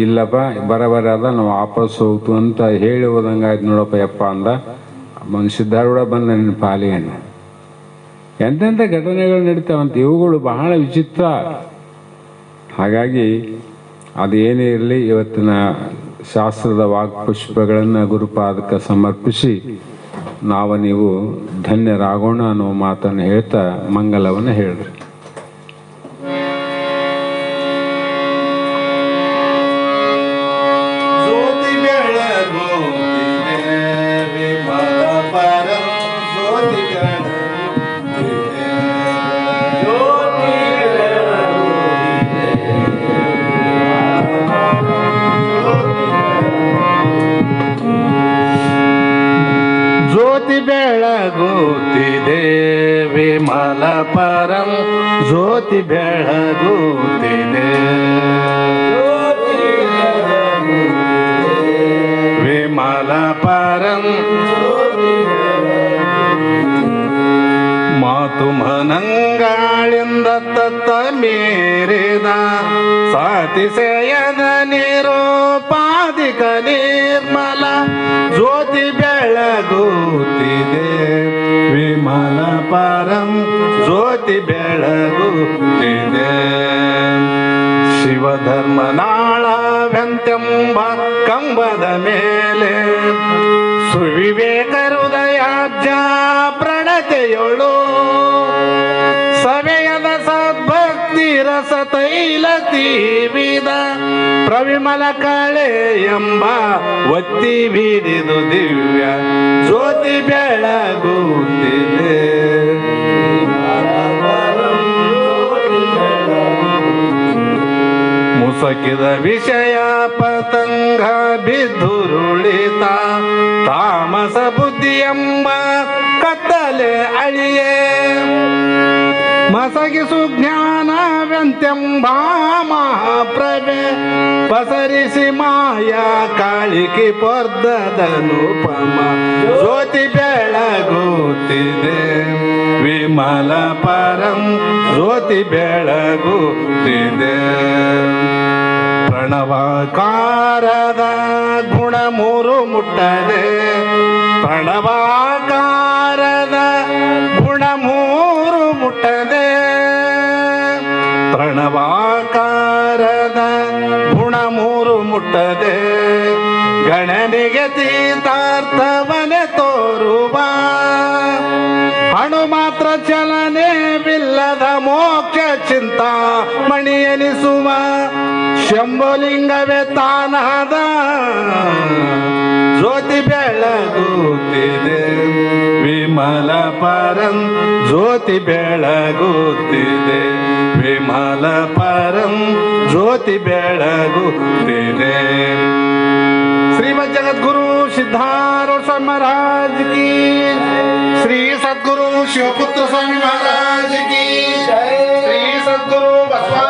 ಇಲ್ಲಪ್ಪ ಬರಬರ ಅದ, ನಾವು ವಾಪಸ್ ಹೋಗ್ತು ಅಂತ ಹೇಳಿ ಹೋದಂಗಾಯ್ತು ನೋಡಪ್ಪ ಯಪ್ಪ ಅಂದ. ಸಿದ್ಧಾರೂಢ ಬಂದ ನಿನ್ನ ಪಾಲಿಗೆ. ಎಂತೆಂಥ ಘಟನೆಗಳು ನಡೀತಾವಂತ, ಇವುಗಳು ಬಹಳ ವಿಚಿತ್ರ. ಹಾಗಾಗಿ ಅದೇನೇ ಇರಲಿ, ಇವತ್ತಿನ ಶಾಸ್ತ್ರದ ವಾಕ್ಪುಷ್ಪಗಳನ್ನು ಗುರುಪಾದಕ್ಕೆ ಸಮರ್ಪಿಸಿ ನೀವು ಧನ್ಯರಾಗೋಣ ಅನ್ನೋ ಮಾತನ್ನು ಹೇಳ್ತಾ ಮಂಗಲವನ್ನು ಹೇಳ್ರಿ. ಬೆಳಗುತ್ತಿದೆ ವಿಮಲ ಪರಂ, ಜ್ಯೋತಿ ಬೆಳಗುತ್ತಿದೆ ವಿಮಲ ಪರಂ. ಮಾತು ಮನಂಗಾಳಿಂದ ತತ್ತ ಮೀರಿದ ಸಾತಿಸೆಯದ ನಿರೋಪಾದಿಕ ನಿರ್ಮಲ ಜ್ಯೋತಿ ಬೆಳಗುತ್ತಿದೆ ವಿಮಲ ಪರಂ, ಜ್ಯೋತಿ ಬೆಳಗುತ್ತಿದೆ. ಶಿವಧರ್ಮನಾಳವೆಂತೆಂಬ ಕಂಬದ ಮೇಲೆ ಸುವಿವೇಕ ಹೃದಯಾಬ್ಜ ಪ್ರಣತೆಯೊಳು ಸವೆಯದ ಸದ್ಭಕ್ತಿ ರಸ ತೈಲ ತೀವಿದ ಪ್ರವಿಮಲ ಕಳೆ ಎಂಬ ಒತ್ತಿ ಬಿಡಿದು ದಿವ್ಯ ಜ್ಯೋತಿ ಬೆಳಗುತ್ತಿದೆ. ಮುಸಕಿದ ವಿಷಯ ಪತಂಗ ಬಿದ್ದುರುಳಿತ ತಾಮಸ ಬುದ್ಧಿ ಎಂಬ ಕತ್ತಲೆ ಅಳಿಯೇ ಮಸಗಿಸು ಜ್ಞಾನವೆಂತೆಂಬ ಮಹಾಪ್ರಭೆ ಪಸರಿಸಿ ಮಾಯಾ ಕಾಳಿಕೆ ಪೊರ್ದದನುಪಮ ಜ್ಯೋತಿ ಬೆಳಗುತ್ತಿದೆ ವಿಮಲ ಪರಂ, ಜ್ಯೋತಿ ಬೆಳಗುತ್ತಿದೆ. ಪ್ರಣವಾಕಾರದ ಗುಣ ಮೂರು ಮುಟ್ಟದೆ, ಪ್ರಣವಾಕಾರದ ಗುಣ ಮೂರು ಮುಟ್ಟದೆ, ಪ್ರಣವಾಕಾರದ ಗುಣ ಮೂರು ಮುಟ್ಟದೆ ಗಣನಿಗೆ ತೀರ್ಥಾರ್ಥವನೆ ತೋರುವ ಅಣು ಮಾತ್ರ ಚಲನೆ ಬಿಲ್ಲದ ಮೋಕ್ಷ ಚಿಂತಾ ಮಣಿಯನಿಸುವ ಶಂಭುಲಿಂಗವೇ ತಾನಾದ ಜ್ಯೋತಿ ಬೆಳಗುತ್ತಿದೆ ವಿಮಲ ಪರಂ, ಜ್ಯೋತಿ ಬೆಳಗುತ್ತಿದೆ ವಿಮಲ ಪರಂ, ಜ್ಯೋತಿ ಬೆಳಗುತ್ತಿದೆ. ಶ್ರೀಮದ್ ಜಗದ್ಗುರು सिद्धारूढ़ स्वामी महाराज की, श्री सद्गुरु शिवपुत्र स्वामी महाराज की, श्री सद्गुरु बसवा